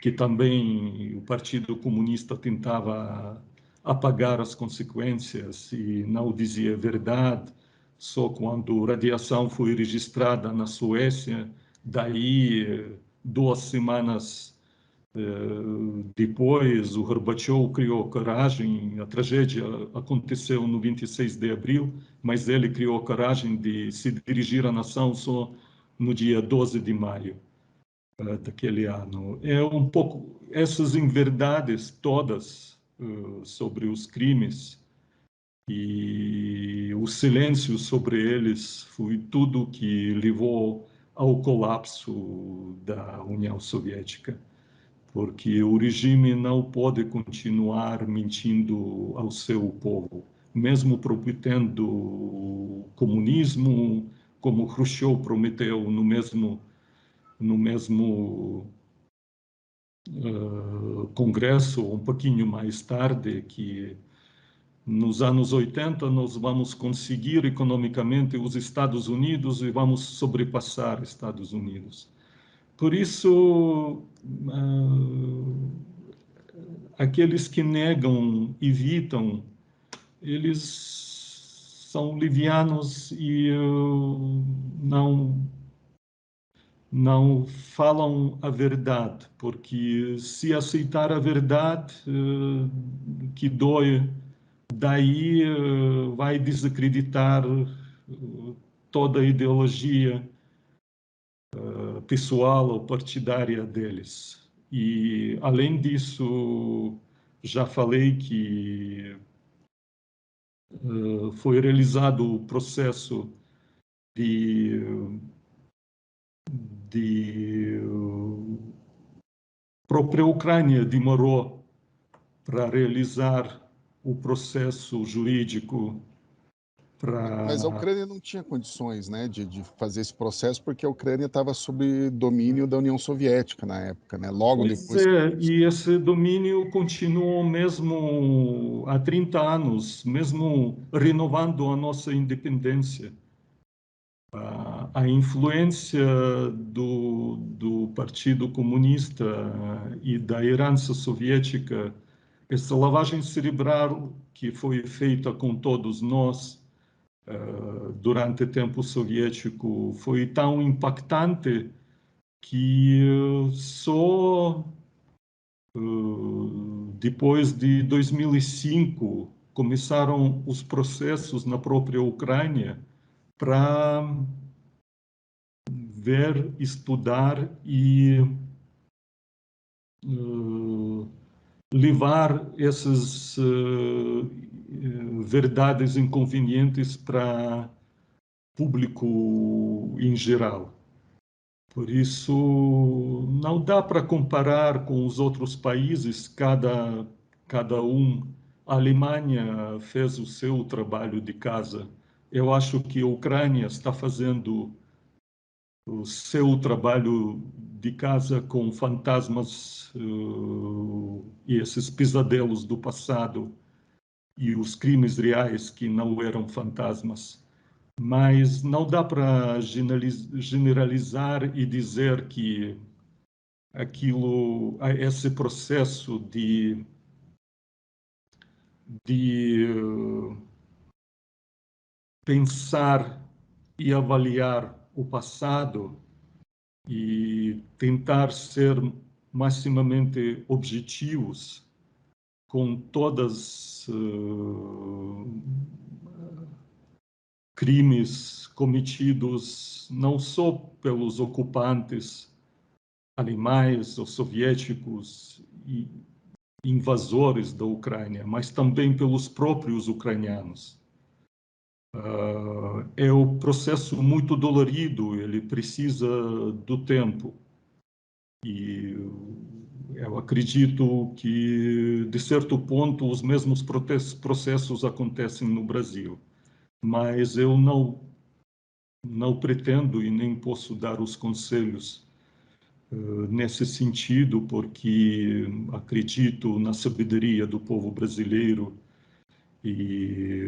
Speaker 2: que também o Partido Comunista tentava apagar as consequências e não dizia a verdade. Só quando a radiação foi registrada na Suécia, daí 2 semanas depois, o Gorbachev criou coragem. A tragédia aconteceu no 26 de abril, mas ele criou coragem de se dirigir à nação só no dia 12 de maio daquele ano. É um pouco essas inverdades todas sobre os crimes e o silêncio sobre eles foi tudo que levou ao colapso da União Soviética, porque o regime não pode continuar mentindo ao seu povo, mesmo prometendo o comunismo, como Khrushchev prometeu no mesmo congresso, um pouquinho mais tarde, que nos anos 80 nós vamos conseguir economicamente os Estados Unidos e vamos sobrepassar Estados Unidos. Por isso, aqueles que negam, evitam, eles são livianos e não falam a verdade, porque se aceitar a verdade que dói, daí vai desacreditar toda a ideologia pessoal ou partidária deles. E, além disso, já falei que foi realizado o processo de própria Ucrânia demorou para realizar o processo jurídico
Speaker 1: Mas a
Speaker 2: para...
Speaker 1: Ucrânia não tinha condições, né, de fazer esse processo, porque a Ucrânia estava sob domínio da União Soviética na época, né? Logo
Speaker 2: Pois
Speaker 1: depois.
Speaker 2: é, e esse domínio continuou mesmo há 30 anos, mesmo renovando a nossa independência. A influência do Partido Comunista e da herança soviética, essa lavagem cerebral que foi feita com todos nós durante o tempo soviético foi tão impactante que só depois de 2005 começaram os processos na própria Ucrânia para ver, estudar e levar essas verdades inconvenientes para público em geral. Por isso, não dá para comparar com os outros países, cada um. A Alemanha fez o seu trabalho de casa. Eu acho que a Ucrânia está fazendo o seu trabalho de casa com fantasmas e esses pesadelos do passado e os crimes reais que não eram fantasmas. Mas não dá para generalizar e dizer que esse processo de pensar e avaliar o passado e tentar ser maximamente objetivos com todas crimes cometidos não só pelos ocupantes alemães ou soviéticos e invasores da Ucrânia, mas também pelos próprios ucranianos. É um processo muito dolorido, ele precisa do tempo. E eu acredito que, de certo ponto, os mesmos processos acontecem no Brasil. Mas eu não pretendo e nem posso dar os conselhos nesse sentido, porque acredito na sabedoria do povo brasileiro e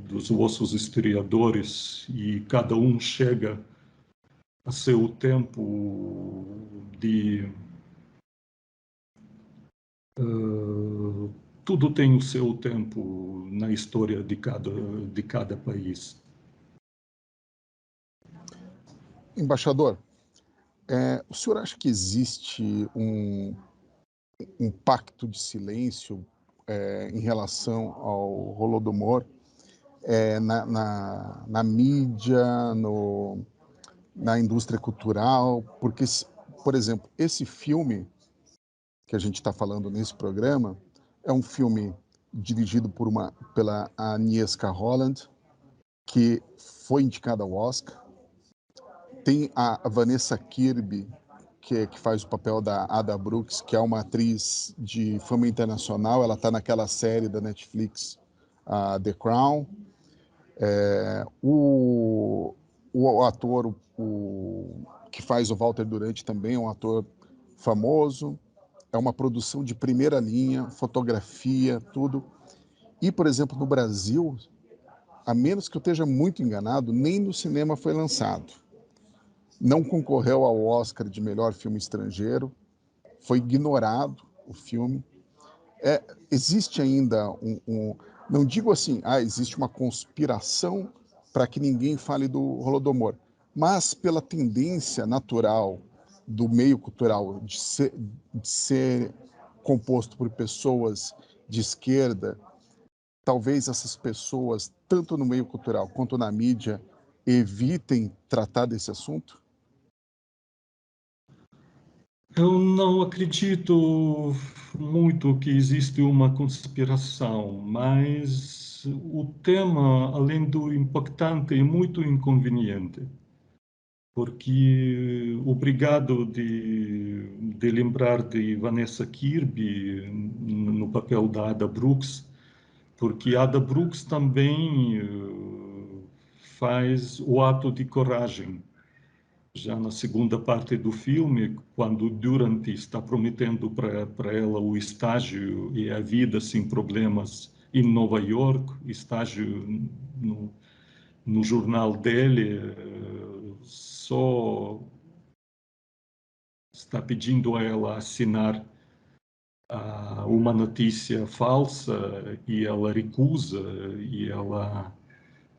Speaker 2: dos vossos historiadores, e cada um chega a seu tempo de... tudo tem o seu tempo na história de cada país.
Speaker 1: Embaixador, o senhor acha que existe um pacto de silêncio em relação ao Holodomor na mídia, na indústria cultural? Porque, por exemplo, esse filme que a gente está falando nesse programa é um filme dirigido pela Agnieszka Holland, que foi indicada ao Oscar. Tem a Vanessa Kirby, que faz o papel da Ada Brooks, que é uma atriz de fama internacional. Ela está naquela série da Netflix, The Crown. O ator que faz o Walter Durante também é um ator famoso. É uma produção de primeira linha, fotografia, tudo. E, por exemplo, no Brasil, a menos que eu esteja muito enganado, nem no cinema foi lançado. Não concorreu ao Oscar de melhor filme estrangeiro, foi ignorado o filme. Existe ainda não digo assim, existe uma conspiração para que ninguém fale do Holodomor, mas pela tendência natural do meio cultural de ser composto por pessoas de esquerda, talvez essas pessoas, tanto no meio cultural quanto na mídia, evitem tratar desse assunto?
Speaker 2: Eu não acredito muito que existe uma conspiração, mas o tema, além do impactante, é muito inconveniente, porque obrigado de lembrar de Vanessa Kirby no papel da Ada Brooks, porque Ada Brooks também faz o ato de coragem. Já na segunda parte do filme, quando Durant está prometendo para ela o estágio e a vida sem problemas em Nova York, estágio no jornal dele, só está pedindo a ela assinar uma notícia falsa e ela recusa e ela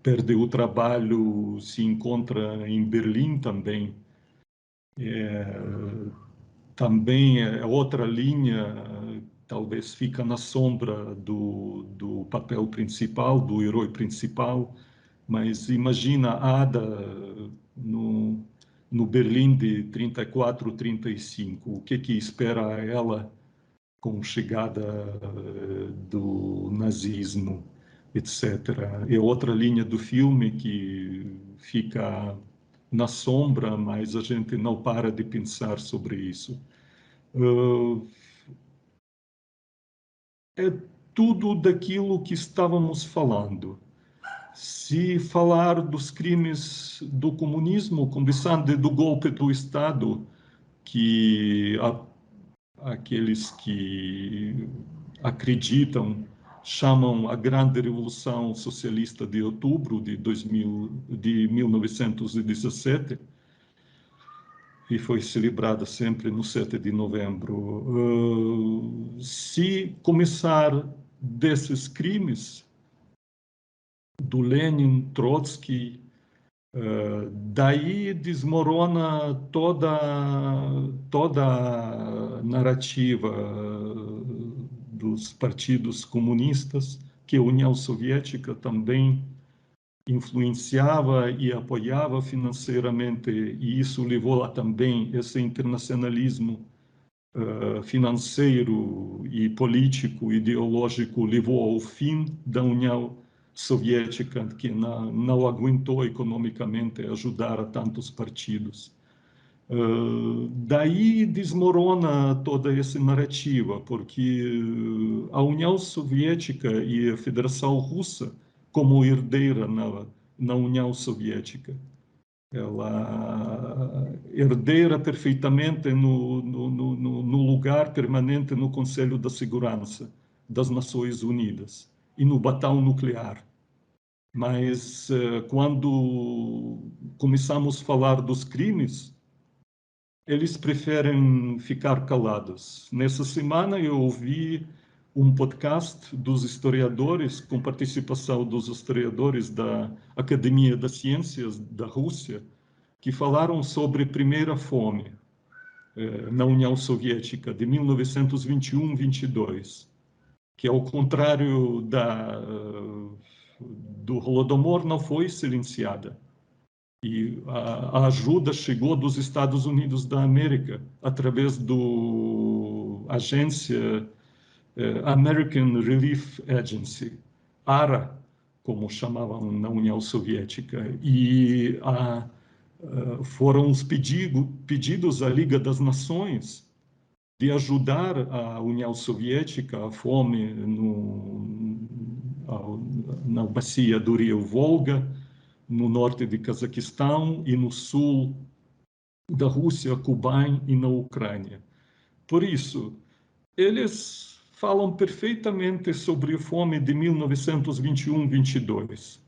Speaker 2: perde o trabalho, se encontra em Berlim também. Também é outra linha, talvez fica na sombra do papel principal, do herói principal, mas imagina a Ada no Berlim de 34, 35, o que espera ela com a chegada do nazismo, etc. É outra linha do filme que fica na sombra, mas a gente não para de pensar sobre isso. É tudo daquilo que estávamos falando. Se falar dos crimes do comunismo, começando do golpe do Estado, que aqueles que acreditam chamam a Grande Revolução Socialista de Outubro de 1917, e foi celebrada sempre no 7 de novembro. Se começar desses crimes, do Lenin, Trotsky, daí desmorona toda a narrativa dos partidos comunistas, que a União Soviética também influenciava e apoiava financeiramente, e isso levou lá também esse internacionalismo financeiro e político, ideológico, levou ao fim da União Soviética, que não aguentou economicamente ajudar a tantos partidos. Daí desmorona toda essa narrativa, porque a União Soviética e a Federação Russa, como herdeira na União Soviética, ela herdeira perfeitamente no lugar permanente no Conselho da Segurança das Nações Unidas e no batão nuclear. Mas quando começamos a falar dos crimes, eles preferem ficar calados. Nessa semana eu ouvi um podcast dos historiadores, com participação dos historiadores da Academia das Ciências da Rússia, que falaram sobre a primeira fome na União Soviética, de 1921-22, que, ao contrário do Holodomor, não foi silenciada. E a ajuda chegou dos Estados Unidos da América, através do agência American Relief Agency, ARA, como chamavam na União Soviética. E foram os pedidos à Liga das Nações de ajudar a União Soviética a fome na bacia do rio Volga, no norte de Cazaquistão e no sul da Rússia, Kuban e na Ucrânia. Por isso, eles falam perfeitamente sobre a fome de 1921-22,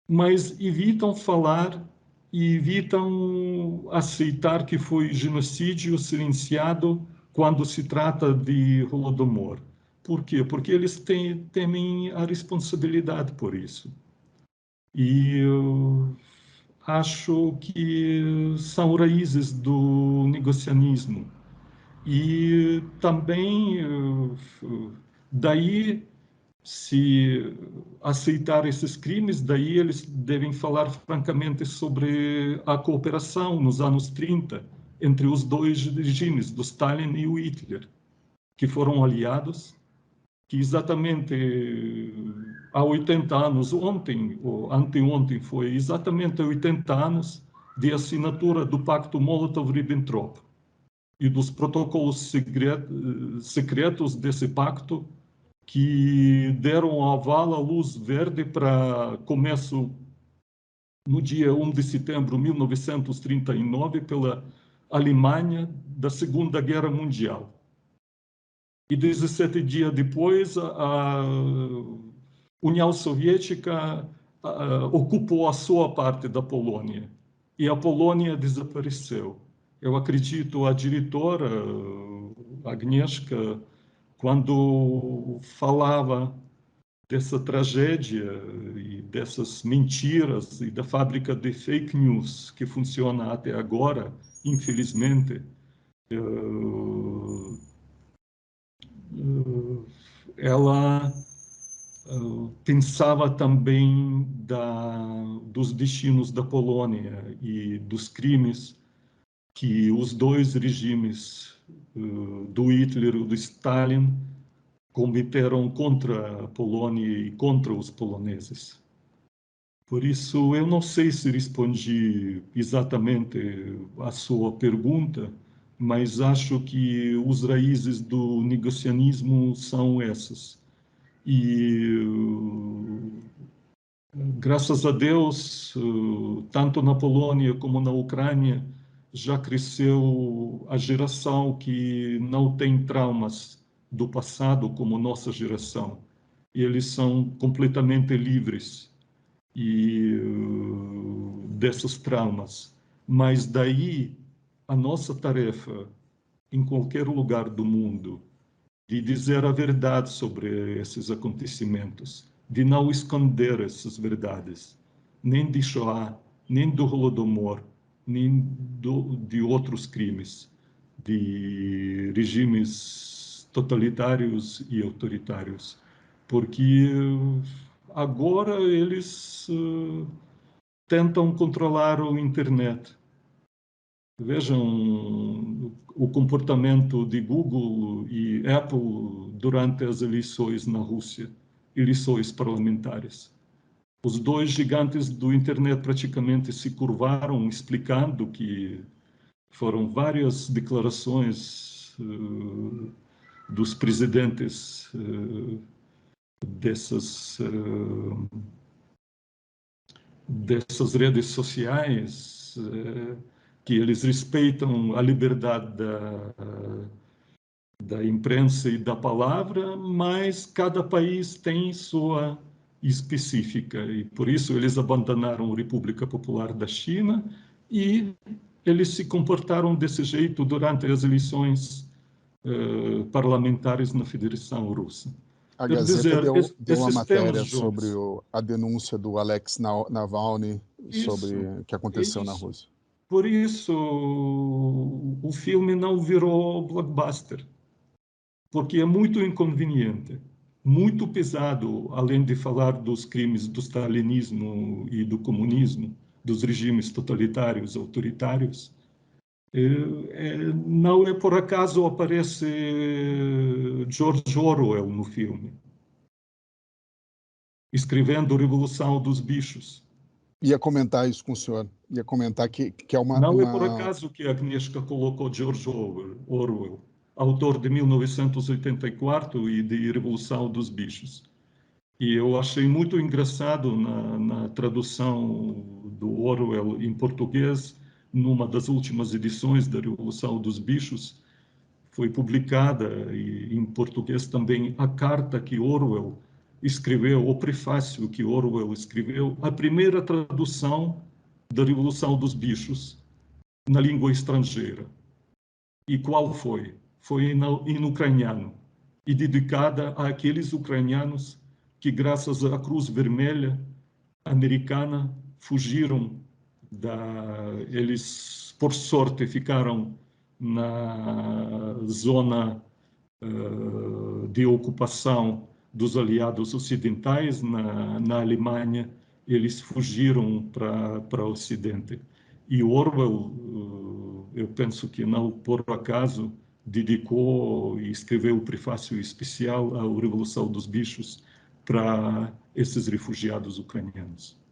Speaker 2: mas evitam falar e evitam aceitar que foi genocídio silenciado quando se trata de Holodomor. Por quê? Porque eles temem a responsabilidade por isso. E eu acho que são raízes do negacionismo. E também, daí, se aceitar esses crimes, daí eles devem falar francamente sobre a cooperação nos anos 30 entre os dois regimes, do Stalin e o Hitler, que foram aliados, que exatamente há 80 anos, ontem ou anteontem, foi exatamente 80 anos de assinatura do Pacto Molotov-Ribbentrop e dos protocolos secretos desse pacto, que deram a aval, a luz verde para começo no dia 1 de setembro de 1939 pela Alemanha da Segunda Guerra Mundial. E 17 dias depois, a União Soviética ocupou a sua parte da Polônia e a Polônia desapareceu. Eu acredito, a diretora Agnieszka, quando falava dessa tragédia e dessas mentiras e da fábrica de fake news que funciona até agora, infelizmente, ela pensava também dos destinos da Polônia e dos crimes que os dois regimes, do Hitler e do Stalin, cometeram contra a Polônia e contra os poloneses. Por isso, eu não sei se respondi exatamente à sua pergunta, mas acho que os raízes do negacionismo são essas. E Graças a Deus, tanto na Polônia como na Ucrânia, já cresceu a geração que não tem traumas do passado como nossa geração. E eles são completamente livres desses traumas. Mas daí a nossa tarefa, em qualquer lugar do mundo, de dizer a verdade sobre esses acontecimentos, de não esconder essas verdades, nem de Shoah, nem do Holodomor, nem de outros crimes, de regimes totalitários e autoritários, porque agora eles tentam controlar a internet. Vejam o comportamento de Google e Apple durante as eleições na Rússia, eleições parlamentares. Os dois gigantes do internet praticamente se curvaram, explicando que foram várias declarações dos presidentes dessas redes sociais, que eles respeitam a liberdade da imprensa e da palavra, mas cada país tem sua específica, e por isso eles abandonaram a República Popular da China e eles se comportaram desse jeito durante as eleições parlamentares na Federação Russa.
Speaker 1: A
Speaker 2: Quer
Speaker 1: Gazeta
Speaker 2: dizer,
Speaker 1: deu uma
Speaker 2: esses temas,
Speaker 1: matéria sobre
Speaker 2: Jones,
Speaker 1: a denúncia do Alex Navalny sobre
Speaker 2: isso,
Speaker 1: o que
Speaker 2: é
Speaker 1: aconteceu na
Speaker 2: isso.
Speaker 1: Rússia.
Speaker 2: Por isso, o filme não virou blockbuster, porque é muito inconveniente, muito pesado, além de falar dos crimes do stalinismo e do comunismo, dos regimes totalitários, autoritários. Não é por acaso aparece George Orwell no filme, escrevendo Revolução dos Bichos.
Speaker 1: Ia comentar isso com o senhor. Ia comentar que é
Speaker 2: Não é por acaso que a Agnieszka colocou George Orwell, autor de 1984 e de Revolução dos Bichos. E eu achei muito engraçado na tradução do Orwell em português, numa das últimas edições da Revolução dos Bichos, foi publicada em português também a carta que Orwell escreveu, o prefácio que Orwell escreveu, a primeira tradução da Revolução dos Bichos na língua estrangeira. E qual foi? Foi em ucraniano e dedicada àqueles ucranianos que, graças à Cruz Vermelha americana, fugiram eles, por sorte, ficaram na zona de ocupação dos aliados ocidentais, na Alemanha, eles fugiram para o Ocidente. E Orwell, eu penso que não por acaso, dedicou e escreveu o prefácio especial à Revolução dos Bichos para esses refugiados ucranianos.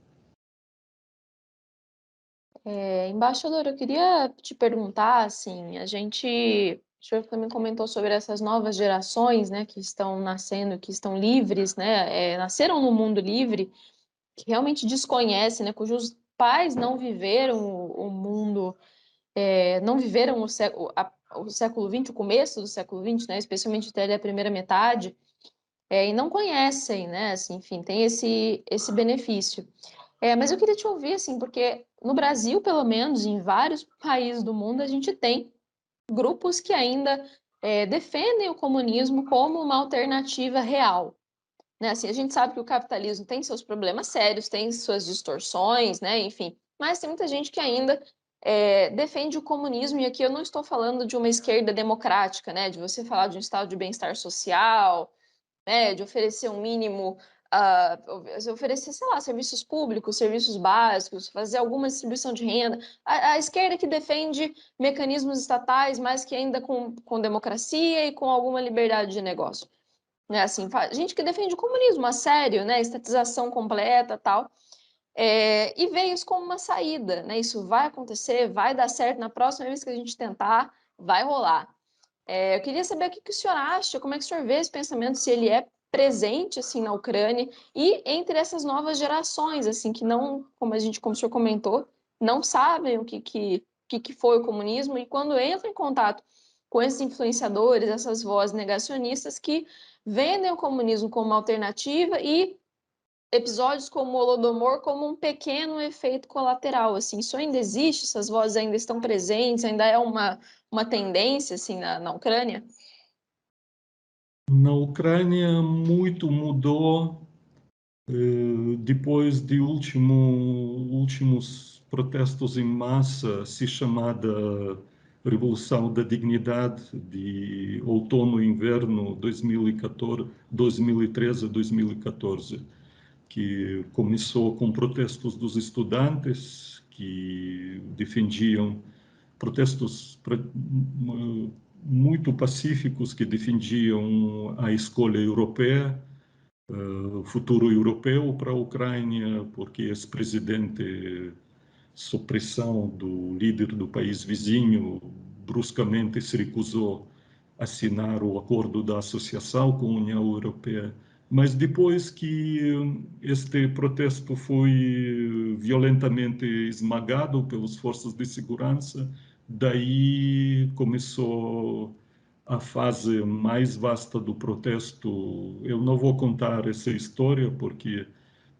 Speaker 3: Embaixador, eu queria te perguntar, assim, o senhor também comentou sobre essas novas gerações, né, que estão nascendo, que estão livres, né, nasceram no mundo livre, que realmente desconhecem, né, cujos pais não viveram o mundo, não viveram o século XX, o começo do século XX, né, especialmente até a primeira metade, e não conhecem, né, assim, enfim, tem esse benefício. Mas eu queria te ouvir, assim, porque no Brasil, pelo menos, em vários países do mundo, a gente tem grupos que ainda defendem o comunismo como uma alternativa real. Né? Assim, a gente sabe que o capitalismo tem seus problemas sérios, tem suas distorções, né? Enfim, mas tem muita gente que ainda defende o comunismo, e aqui eu não estou falando de uma esquerda democrática, né? De você falar de um estado de bem-estar social, né, de oferecer um mínimo, oferecer, sei lá, serviços públicos, serviços básicos, fazer alguma distribuição de renda. A esquerda que defende mecanismos estatais, mas que ainda com democracia e com alguma liberdade de negócio. Né, assim, gente que defende o comunismo a sério, né, estatização completa, tal, e vê isso como uma saída, né, isso vai acontecer, vai dar certo, na próxima vez que a gente tentar, vai rolar. Eu queria saber o que o senhor acha, como é que o senhor vê esse pensamento, se ele é presente assim na Ucrânia e entre essas novas gerações, assim, que não, como o senhor comentou, não sabem o que foi o comunismo, e quando entram em contato com esses influenciadores, essas vozes negacionistas que vendem o comunismo como uma alternativa e episódios como o Holodomor como um pequeno efeito colateral, assim, isso ainda existe? Essas vozes ainda estão presentes? Ainda é uma tendência, assim, na Ucrânia?
Speaker 2: Na Ucrânia, muito mudou depois de últimos protestos em massa, se chamada Revolução da Dignidade de outono e inverno 2014, 2013 a 2014, que começou com protestos dos estudantes que defendiam protestos muito pacíficos que defendiam a escolha europeia, o futuro europeu para a Ucrânia, porque esse presidente, sob pressão do líder do país vizinho, bruscamente se recusou a assinar o acordo da associação com a União Europeia. Mas depois que este protesto foi violentamente esmagado pelas forças de segurança, daí começou a fase mais vasta do protesto. Eu não vou contar essa história, porque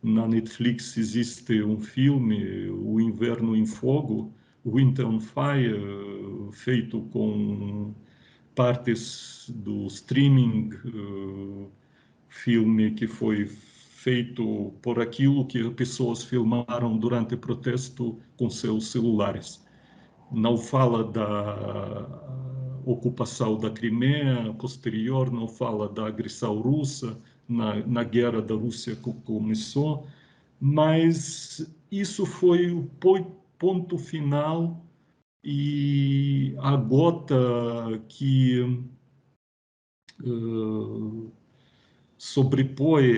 Speaker 2: na Netflix existe um filme, O Inverno em Fogo, Winter on Fire, feito com partes do streaming, filme que foi feito por aquilo que pessoas filmaram durante o protesto com seus celulares. Não fala da ocupação da Crimeia posterior, não fala da agressão russa na guerra da Rússia que começou, mas isso foi o ponto final e a gota que sobrepõe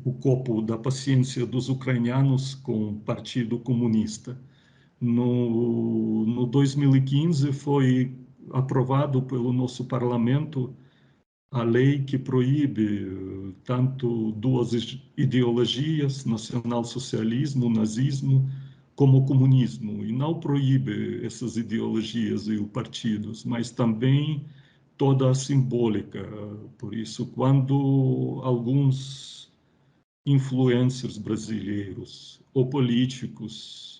Speaker 2: o copo da paciência dos ucranianos com o Partido Comunista. No 2015 foi aprovado pelo nosso parlamento a lei que proíbe tanto duas ideologias, nacional-socialismo, nazismo, como o comunismo. E não proíbe essas ideologias e os partidos, mas também toda a simbólica. Por isso, quando alguns influencers brasileiros ou políticos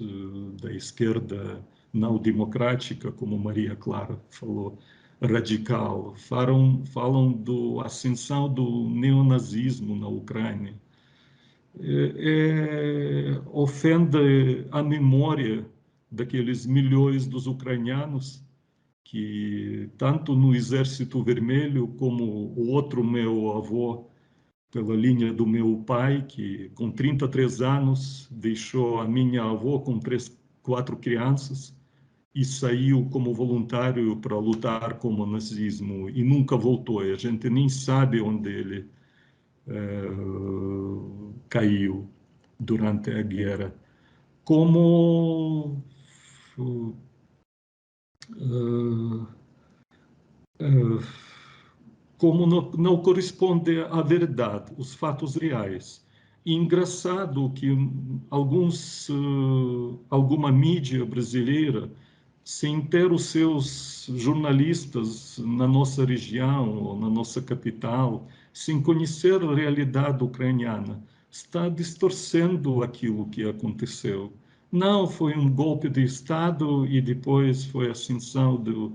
Speaker 2: da esquerda não democrática, como Maria Clara falou, radical, falam da ascensão do neonazismo na Ucrânia, ofende a memória daqueles milhões dos ucranianos que, tanto no Exército Vermelho, como o outro meu avô, pela linha do meu pai, que com 33 anos deixou a minha avó com 4 crianças e saiu como voluntário para lutar contra o nazismo e nunca voltou. A gente nem sabe onde ele caiu durante a guerra. Como como não corresponde à verdade, os fatos reais. E engraçado que alguma mídia brasileira, sem ter os seus jornalistas na nossa região ou na nossa capital, sem conhecer a realidade ucraniana, está distorcendo aquilo que aconteceu. Não, foi um golpe de Estado e depois foi a ascensão do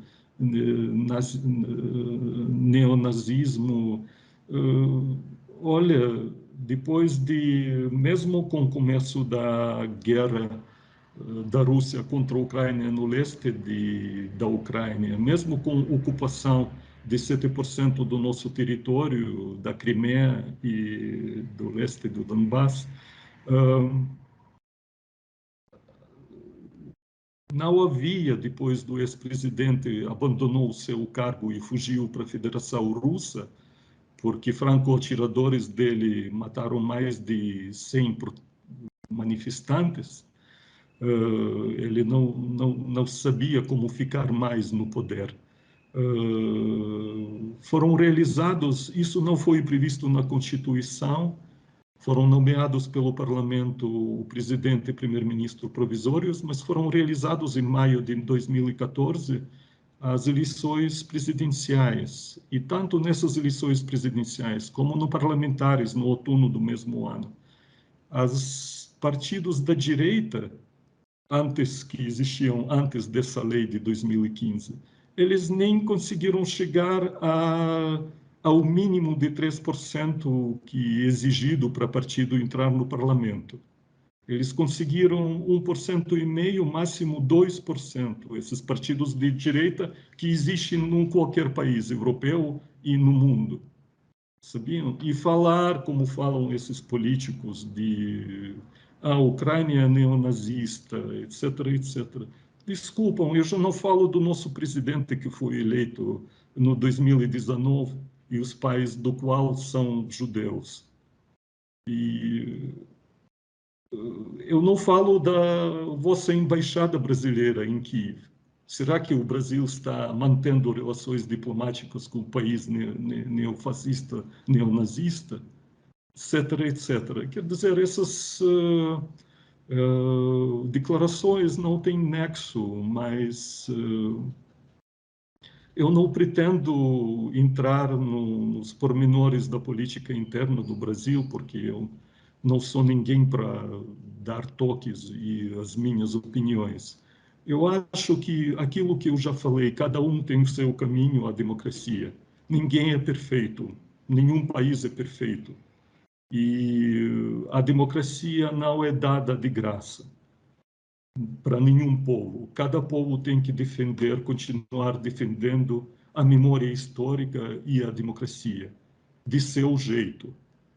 Speaker 2: neonazismo. Olha, depois mesmo com o começo da guerra da Rússia contra a Ucrânia no leste da Ucrânia, mesmo com ocupação de 7% do nosso território, da Crimeia e do leste do Donbass, não havia, depois do ex-presidente abandonou o seu cargo e fugiu para a Federação Russa, porque franco-atiradores dele mataram mais de 100 manifestantes, ele não sabia como ficar mais no poder. foram realizados, isso não foi previsto na Constituição, foram nomeados pelo Parlamento o presidente e primeiro-ministro provisórios, mas foram realizados em maio de 2014 as eleições presidenciais. E tanto nessas eleições presidenciais como no parlamentares, no outono do mesmo ano, os partidos da direita, que existiam antes dessa lei de 2015, eles nem conseguiram chegar ao mínimo de 3% que é exigido para partido entrar no parlamento. Eles conseguiram 1,5%, máximo 2%, esses partidos de direita que existem em qualquer país europeu e no mundo. Sabiam? E falar como falam esses políticos de a Ucrânia é neonazista, etc., etc. Desculpam, eu já não falo do nosso presidente que foi eleito no 2019 e os pais do qual são judeus. E eu não falo da vossa embaixada brasileira em Kiev. Será que o Brasil está mantendo relações diplomáticas com o país neofascista, neonazista, etc., etc.? Quer dizer, essas declarações não têm nexo, mas eu não pretendo entrar nos pormenores da política interna do Brasil, porque eu não sou ninguém para dar toques e as minhas opiniões. Eu acho que aquilo que eu já falei, cada um tem o seu caminho à democracia. Ninguém é perfeito, nenhum país é perfeito. E a democracia não é dada de graça para nenhum povo. Cada povo tem que defender, continuar defendendo a memória histórica e a democracia, de seu jeito.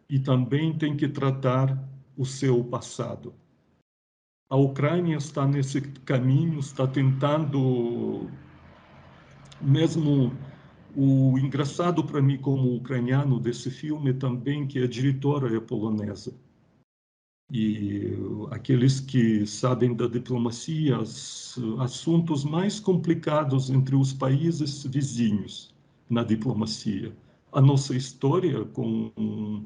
Speaker 2: E também tem que tratar o seu passado. A Ucrânia está nesse caminho, está tentando, mesmo o engraçado para mim como ucraniano desse filme também, que a diretora é polonesa. E aqueles que sabem da diplomacia, assuntos mais complicados entre os países vizinhos na diplomacia. A nossa história com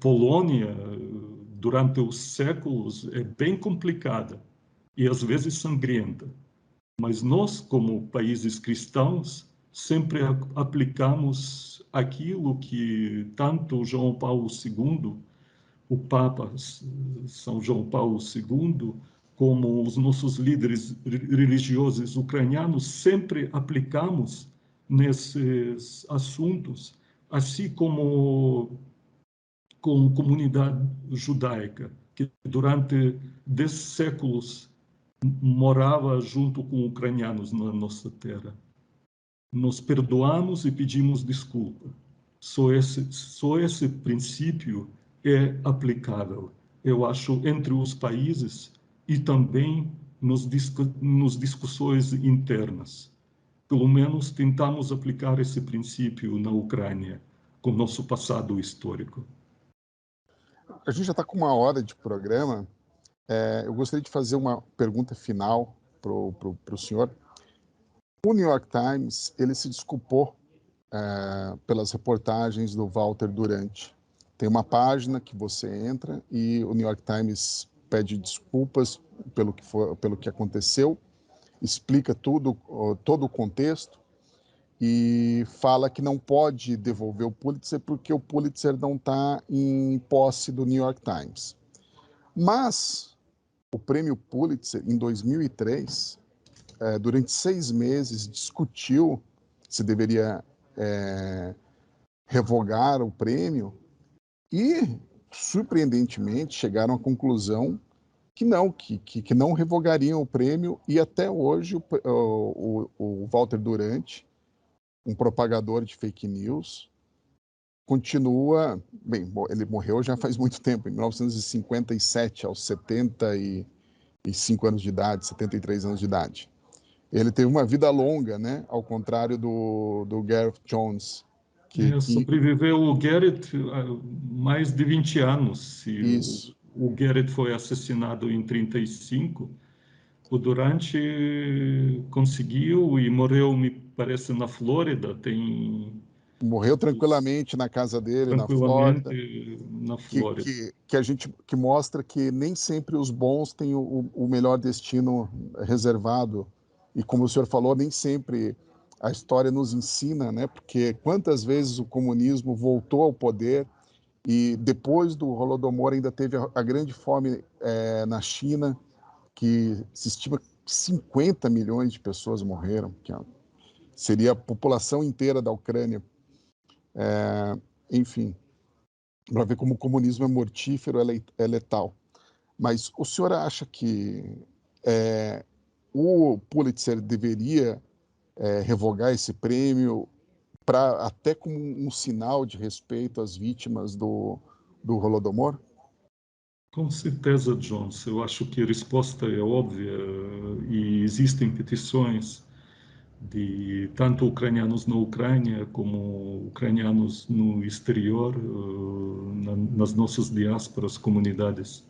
Speaker 2: Polônia durante os séculos é bem complicada e às vezes sangrenta. Mas nós, como países cristãos, sempre aplicamos aquilo que tanto João Paulo II, o Papa São João Paulo II, como os nossos líderes religiosos ucranianos, sempre aplicamos nesses assuntos, assim como com a comunidade judaica, que durante 10 séculos morava junto com ucranianos na nossa terra. Nos perdoamos e pedimos desculpa. Só esse princípio é aplicável, eu acho, entre os países e também nos discussões internas. Pelo menos tentamos aplicar esse princípio na Ucrânia, com nosso passado histórico.
Speaker 1: A gente já está com 1 hora de programa. Eu gostaria de fazer uma pergunta final para o senhor. O New York Times, ele se desculpou pelas reportagens do Walter Duranty. Tem uma página que você entra e o New York Times pede desculpas pelo que aconteceu, explica todo o contexto e fala que não pode devolver o Pulitzer porque o Pulitzer não está em posse do New York Times. Mas o prêmio Pulitzer, em 2003, durante 6 meses, discutiu se deveria revogar o prêmio e, surpreendentemente, chegaram à conclusão que não revogariam o prêmio, e até hoje o Walter Duranty, um propagador de fake news, continua... Bem, ele morreu já faz muito tempo, em 1957, aos 75 anos de idade, 73 anos de idade. Ele teve uma vida longa, né? Ao contrário do Gareth Jones.
Speaker 2: Sobreviveu o Gareth mais de 20 anos.
Speaker 1: Isso.
Speaker 2: O Gareth foi assassinado em 1935. O Durante conseguiu e morreu, me parece, na Flórida.
Speaker 1: Morreu tranquilamente na casa dele, na Flórida.
Speaker 2: Tranquilamente na Flórida.
Speaker 1: Que mostra que nem sempre os bons têm o melhor destino reservado. E como o senhor falou, nem sempre a história nos ensina, né? Porque quantas vezes o comunismo voltou ao poder e depois do Holodomor ainda teve a grande fome na China, que se estima que 50 milhões de pessoas morreram, que seria a população inteira da Ucrânia. Enfim, para ver como o comunismo é mortífero, é letal. Mas o senhor acha que o Pulitzer deveria revogar esse prêmio até como um sinal de respeito às vítimas do Holodomor?
Speaker 2: Com certeza, Jones. Eu acho que a resposta é óbvia e existem petições de tanto ucranianos na Ucrânia como ucranianos no exterior, nas nossas diásporas, comunidades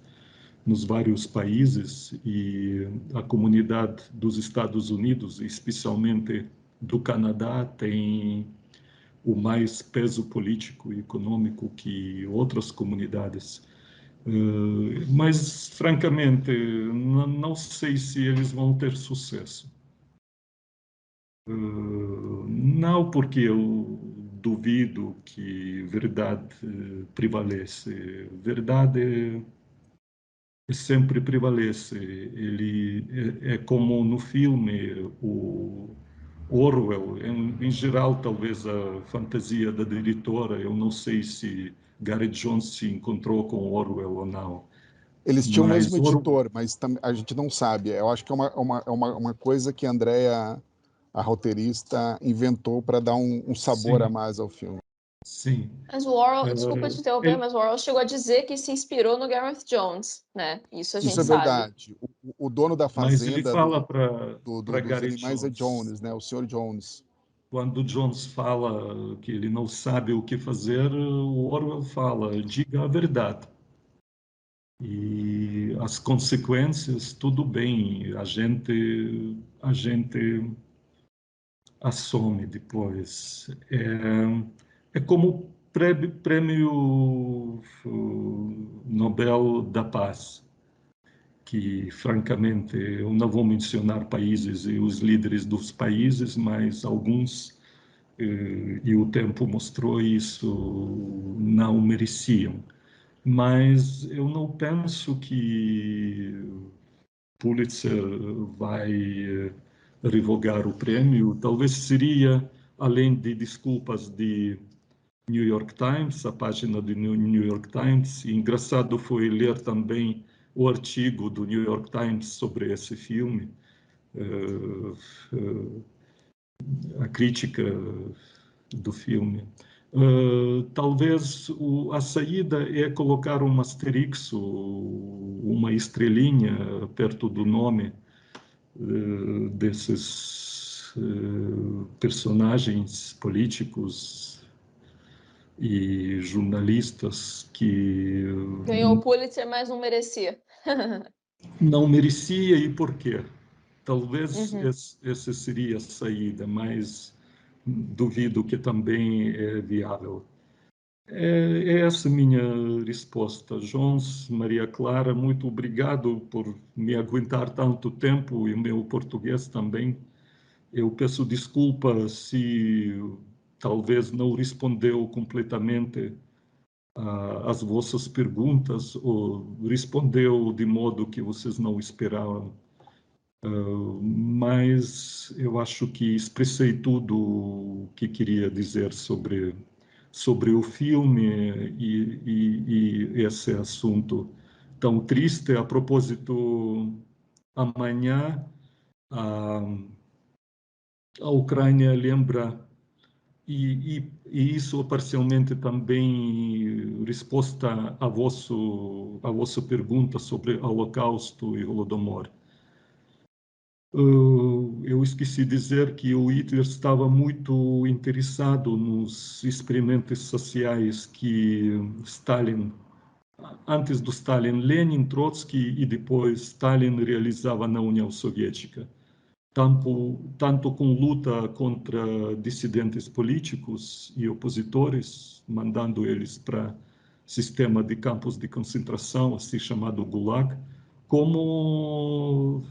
Speaker 2: nos vários países, e a comunidade dos Estados Unidos, especialmente do Canadá, tem o mais peso político e econômico que outras comunidades. Mas, francamente, não sei se eles vão ter sucesso. Não, porque eu duvido que verdade prevalece. Verdade sempre prevalece. Ele é como no filme, o Orwell, em geral, talvez a fantasia da diretora. Eu não sei se Gareth Jones se encontrou com Orwell ou não.
Speaker 1: Eles tinham o mesmo
Speaker 2: Mas
Speaker 1: editor, mas a gente não sabe. Eu acho que é uma coisa que a Andrea, a roteirista, inventou para dar um sabor a
Speaker 2: sim,
Speaker 1: mais ao filme.
Speaker 2: sim.
Speaker 3: Mas o Orwell, desculpa te interromper, mas o Orwell chegou a dizer que se inspirou no Gareth Jones, né? Isso a
Speaker 1: Isso
Speaker 3: gente
Speaker 1: é
Speaker 3: sabe.
Speaker 1: verdade. O dono da
Speaker 2: Mas ele
Speaker 1: fazenda
Speaker 2: fala para
Speaker 1: dos
Speaker 2: Gareth
Speaker 1: animais é
Speaker 2: Jones.
Speaker 1: Jones, né? O Sr. Jones.
Speaker 2: Quando Jones fala que ele não sabe o que fazer, o Orwell fala: diga a verdade. E as consequências, tudo bem, a gente assume depois. É como o prêmio Nobel da Paz, que, francamente, eu não vou mencionar países e os líderes dos países, mas alguns, e o tempo mostrou isso, não mereciam. Mas eu não penso que Pulitzer vai revogar o prêmio. Talvez seria, além de desculpas de New York Times, a página do New York Times. E engraçado foi ler também o artigo do New York Times sobre esse filme, a crítica do filme. Talvez a saída é colocar um asterisco, uma estrelinha perto do nome desses personagens políticos e jornalistas que
Speaker 3: Ganhou o Pulitzer, mas não merecia.
Speaker 2: não merecia. E por quê? Talvez
Speaker 3: Uhum.
Speaker 2: essa seria a saída, mas duvido que também é viável. É essa minha resposta. Jones, Maria Clara, muito obrigado por me aguentar tanto tempo, e o meu português também. Eu peço desculpa se talvez não respondeu completamente às vossas perguntas, ou respondeu de modo que vocês não esperavam. Mas eu acho que expressei tudo o que queria dizer sobre o filme e esse assunto tão triste. A propósito, amanhã a Ucrânia lembra, e isso parcialmente também resposta à vossa pergunta sobre Holocausto e Holodomor. Eu esqueci de dizer que o Hitler estava muito interessado nos experimentos sociais que Stalin antes do Stalin, Lenin, Trotsky e depois Stalin realizava na União Soviética. Tanto com luta contra dissidentes políticos e opositores, mandando eles para sistema de campos de concentração, assim chamado Gulag, como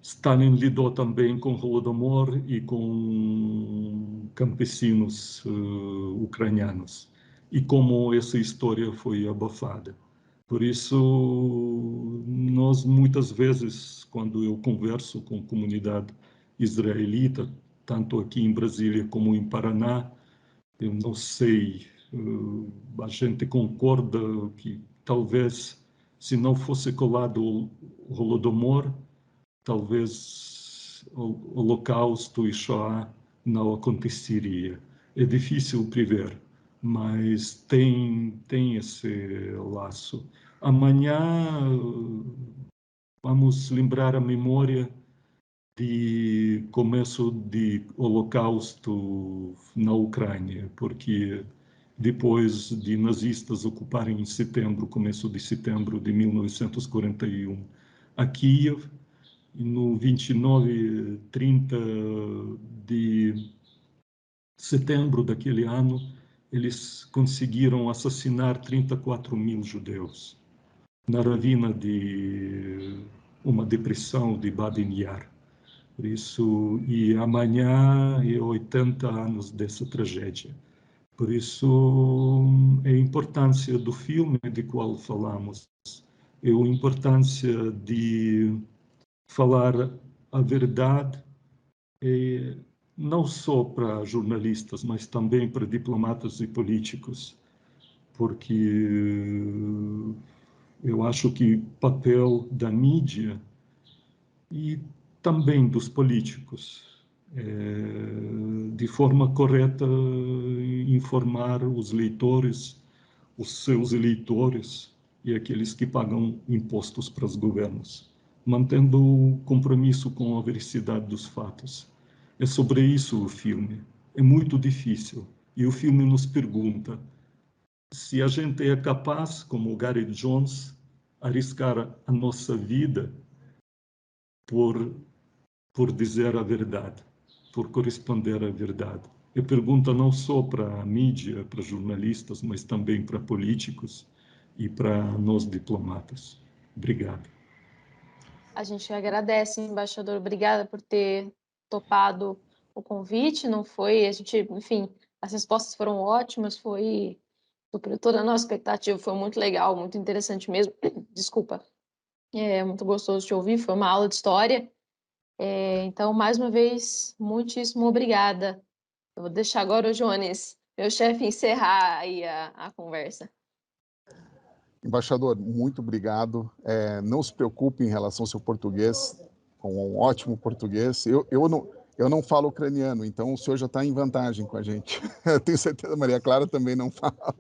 Speaker 2: Stalin lidou também com Holodomor e com campesinos ucranianos, e como essa história foi abafada. Por isso, nós muitas vezes, quando eu converso com a comunidade israelita, tanto aqui em Brasília como em Paraná, eu não sei, a gente concorda que talvez, se não fosse colado o Holodomor, talvez o Holocausto e Shoah não aconteceria. É difícil prever, mas tem esse laço. Amanhã vamos lembrar a memória de começo de Holocausto na Ucrânia, porque depois de nazistas ocuparem em setembro, começo de setembro de 1941, a Kiev, no 29, 30 de setembro daquele ano, eles conseguiram assassinar 34.000 judeus na ravina de uma depressão de Babin Yar. Por isso, e amanhã é 80 anos dessa tragédia. Por isso, a importância do filme de qual falamos, é a importância de falar a verdade, não só para jornalistas, mas também para diplomatas e políticos, porque eu acho que o papel da mídia e também dos políticos de forma correta informar os leitores, os seus eleitores e aqueles que pagam impostos para os governos, mantendo o compromisso com a veracidade dos fatos. É sobre isso o filme. É muito difícil. E o filme nos pergunta se a gente é capaz, como o Gary Jones, arriscar a nossa vida por dizer a verdade, por corresponder à verdade. Eu pergunto não só para a mídia, para jornalistas, mas também para políticos e para nós diplomatas. Obrigado.
Speaker 3: A gente agradece, embaixador. Obrigada por ter topado o convite. Não foi, a gente, enfim, as respostas foram ótimas, superou toda a nossa expectativa, foi muito legal, muito interessante mesmo. Desculpa. É muito gostoso te ouvir, foi uma aula de história. Então, mais uma vez, muitíssimo obrigada. Eu vou deixar agora o Jones, meu chefe, encerrar aí a conversa.
Speaker 1: Embaixador, muito obrigado. Não se preocupe em relação ao seu português, com um ótimo português. Eu não falo ucraniano, então o senhor já está em vantagem com a gente. Eu tenho certeza, a Maria Clara também não fala.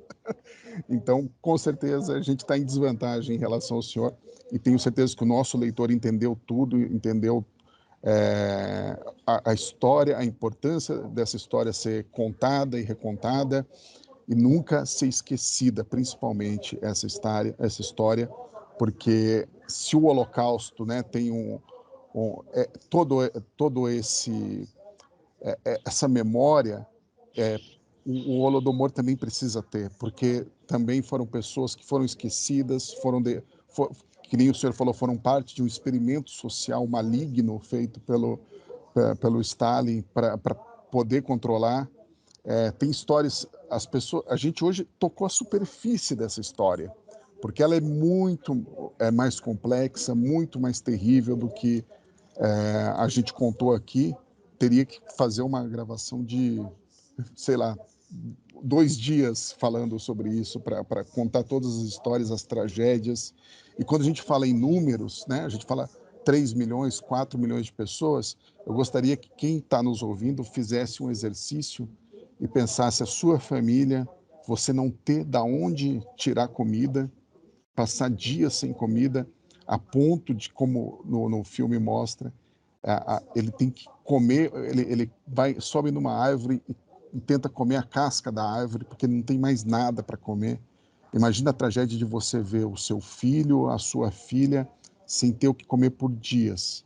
Speaker 1: Então, com certeza, a gente está em desvantagem em relação ao senhor. E tenho certeza que o nosso leitor entendeu tudo, entendeu a história, a importância dessa história ser contada e recontada e nunca ser esquecida, principalmente essa história, porque se o Holocausto, né, tem todo essa memória, o Holodomor também precisa ter, porque também foram pessoas que foram esquecidas, que nem o senhor falou, foram parte de um experimento social maligno feito pelo Stalin para poder controlar. Tem histórias, a gente hoje tocou a superfície dessa história, porque ela é muito mais complexa, muito mais terrível do que a gente contou aqui. Teria que fazer uma gravação de, sei lá, 2 dias falando sobre isso, para contar todas as histórias, as tragédias. E quando a gente fala em números, né, a gente fala 3 milhões, 4 milhões de pessoas, eu gostaria que quem está nos ouvindo fizesse um exercício e pensasse a sua família, você não ter da onde tirar comida, passar dias sem comida, a ponto de, como no filme mostra, ele tem que comer, ele sobe numa árvore e e tenta comer a casca da árvore porque não tem mais nada para comer. Imagina a tragédia de você ver o seu filho, a sua filha, sem ter o que comer por dias.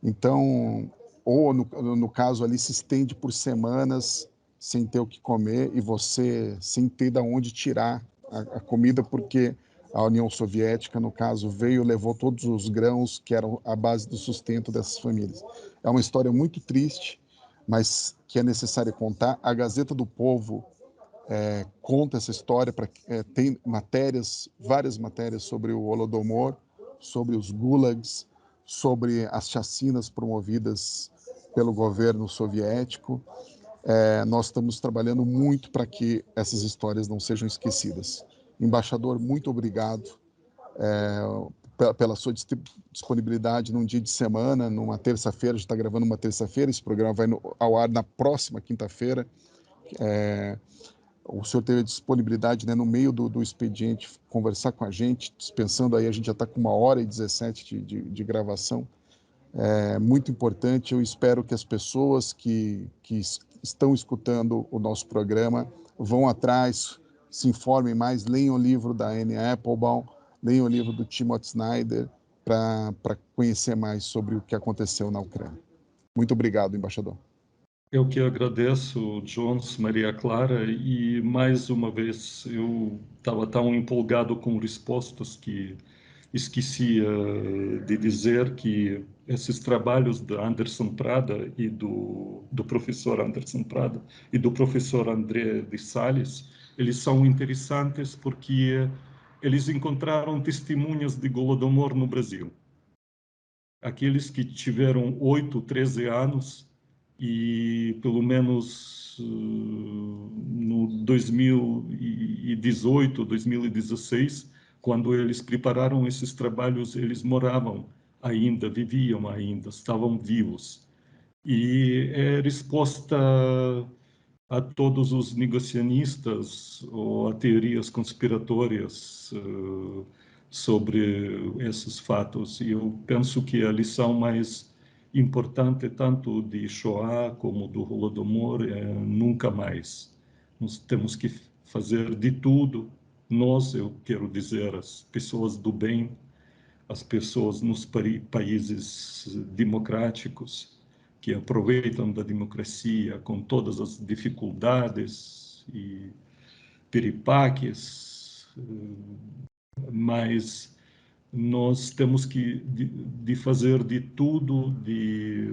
Speaker 1: Então, ou no caso ali, se estende por semanas sem ter o que comer e você sem ter de onde tirar a comida, porque a União Soviética, no caso, veio e levou todos os grãos que eram a base do sustento dessas famílias. É uma história muito triste, mas que é necessário contar. A Gazeta do Povo conta essa história, tem matérias, várias matérias sobre o Holodomor, sobre os gulags, sobre as chacinas promovidas pelo governo soviético. Nós estamos trabalhando muito para que essas histórias não sejam esquecidas. Embaixador, muito obrigado pela sua disponibilidade num dia de semana, numa terça-feira. A gente está gravando uma terça-feira, esse programa vai ao ar na próxima quinta-feira. O senhor teve a disponibilidade, né, no meio do expediente, conversar com a gente, dispensando aí, a gente já está com 1h17 de gravação. É muito importante. Eu espero que as pessoas que estão escutando o nosso programa vão atrás, se informem mais, leiam o livro da Anne Applebaum, leiam o livro do Timothy Snyder, para conhecer mais sobre o que aconteceu na Ucrânia. Muito obrigado, embaixador.
Speaker 2: Eu que agradeço, Jones, Maria Clara, e mais uma vez eu estava tão empolgado com respostas que esqueci de dizer que esses trabalhos da Anderson Prada e do professor Anderson Prada e do professor André de Sales, eles são interessantes porque eles encontraram testemunhas de Holodomor no Brasil. Aqueles que tiveram 8, 13 anos e pelo menos no 2018, 2016, quando eles prepararam esses trabalhos, eles moravam ainda, viviam ainda, estavam vivos. E é resposta a todos os negacionistas ou a teorias conspiratórias sobre esses fatos. E eu penso que a lição mais importante, tanto de Shoah como do Holodomor, é nunca mais. Nós temos que fazer de tudo. Nós, eu quero dizer, as pessoas do bem, as pessoas nos países democráticos, que aproveitam da democracia com todas as dificuldades e piripaques, mas nós temos que de fazer de tudo, de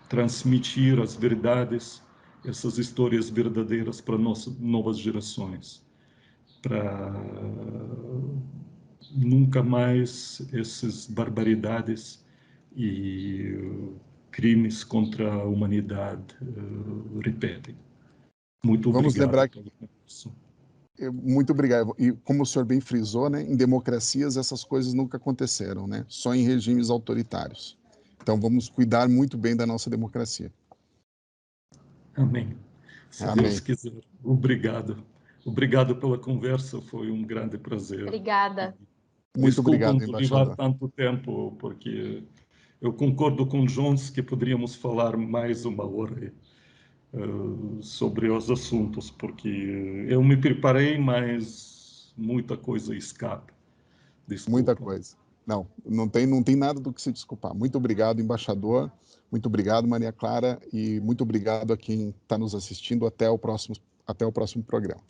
Speaker 2: transmitir as verdades, essas histórias verdadeiras para nossas novas gerações, para nunca mais essas barbaridades e crimes contra a humanidade repetem. Muito
Speaker 1: Vamos
Speaker 2: obrigado
Speaker 1: lembrar que
Speaker 2: pela conversa.
Speaker 1: Muito obrigado. E como o senhor bem frisou, né, em democracias essas coisas nunca aconteceram, né? Só em regimes autoritários. Então vamos cuidar muito bem da nossa democracia.
Speaker 2: Amém. Se Deus
Speaker 1: Amém.
Speaker 2: quiser. Obrigado. Obrigado pela conversa, foi um grande prazer.
Speaker 3: Obrigada.
Speaker 1: Muito
Speaker 2: Desculpam
Speaker 1: obrigado,
Speaker 2: por levar
Speaker 1: embaixador.
Speaker 2: tanto tempo, porque eu concordo com Jones que poderíamos falar mais uma hora sobre os assuntos, porque eu me preparei, mas muita coisa escapa.
Speaker 1: Muita
Speaker 2: Desculpa.
Speaker 1: coisa. Não tem nada do que se desculpar. Muito obrigado, embaixador. Muito obrigado, Maria Clara, e muito obrigado a quem está nos assistindo. Até o próximo programa.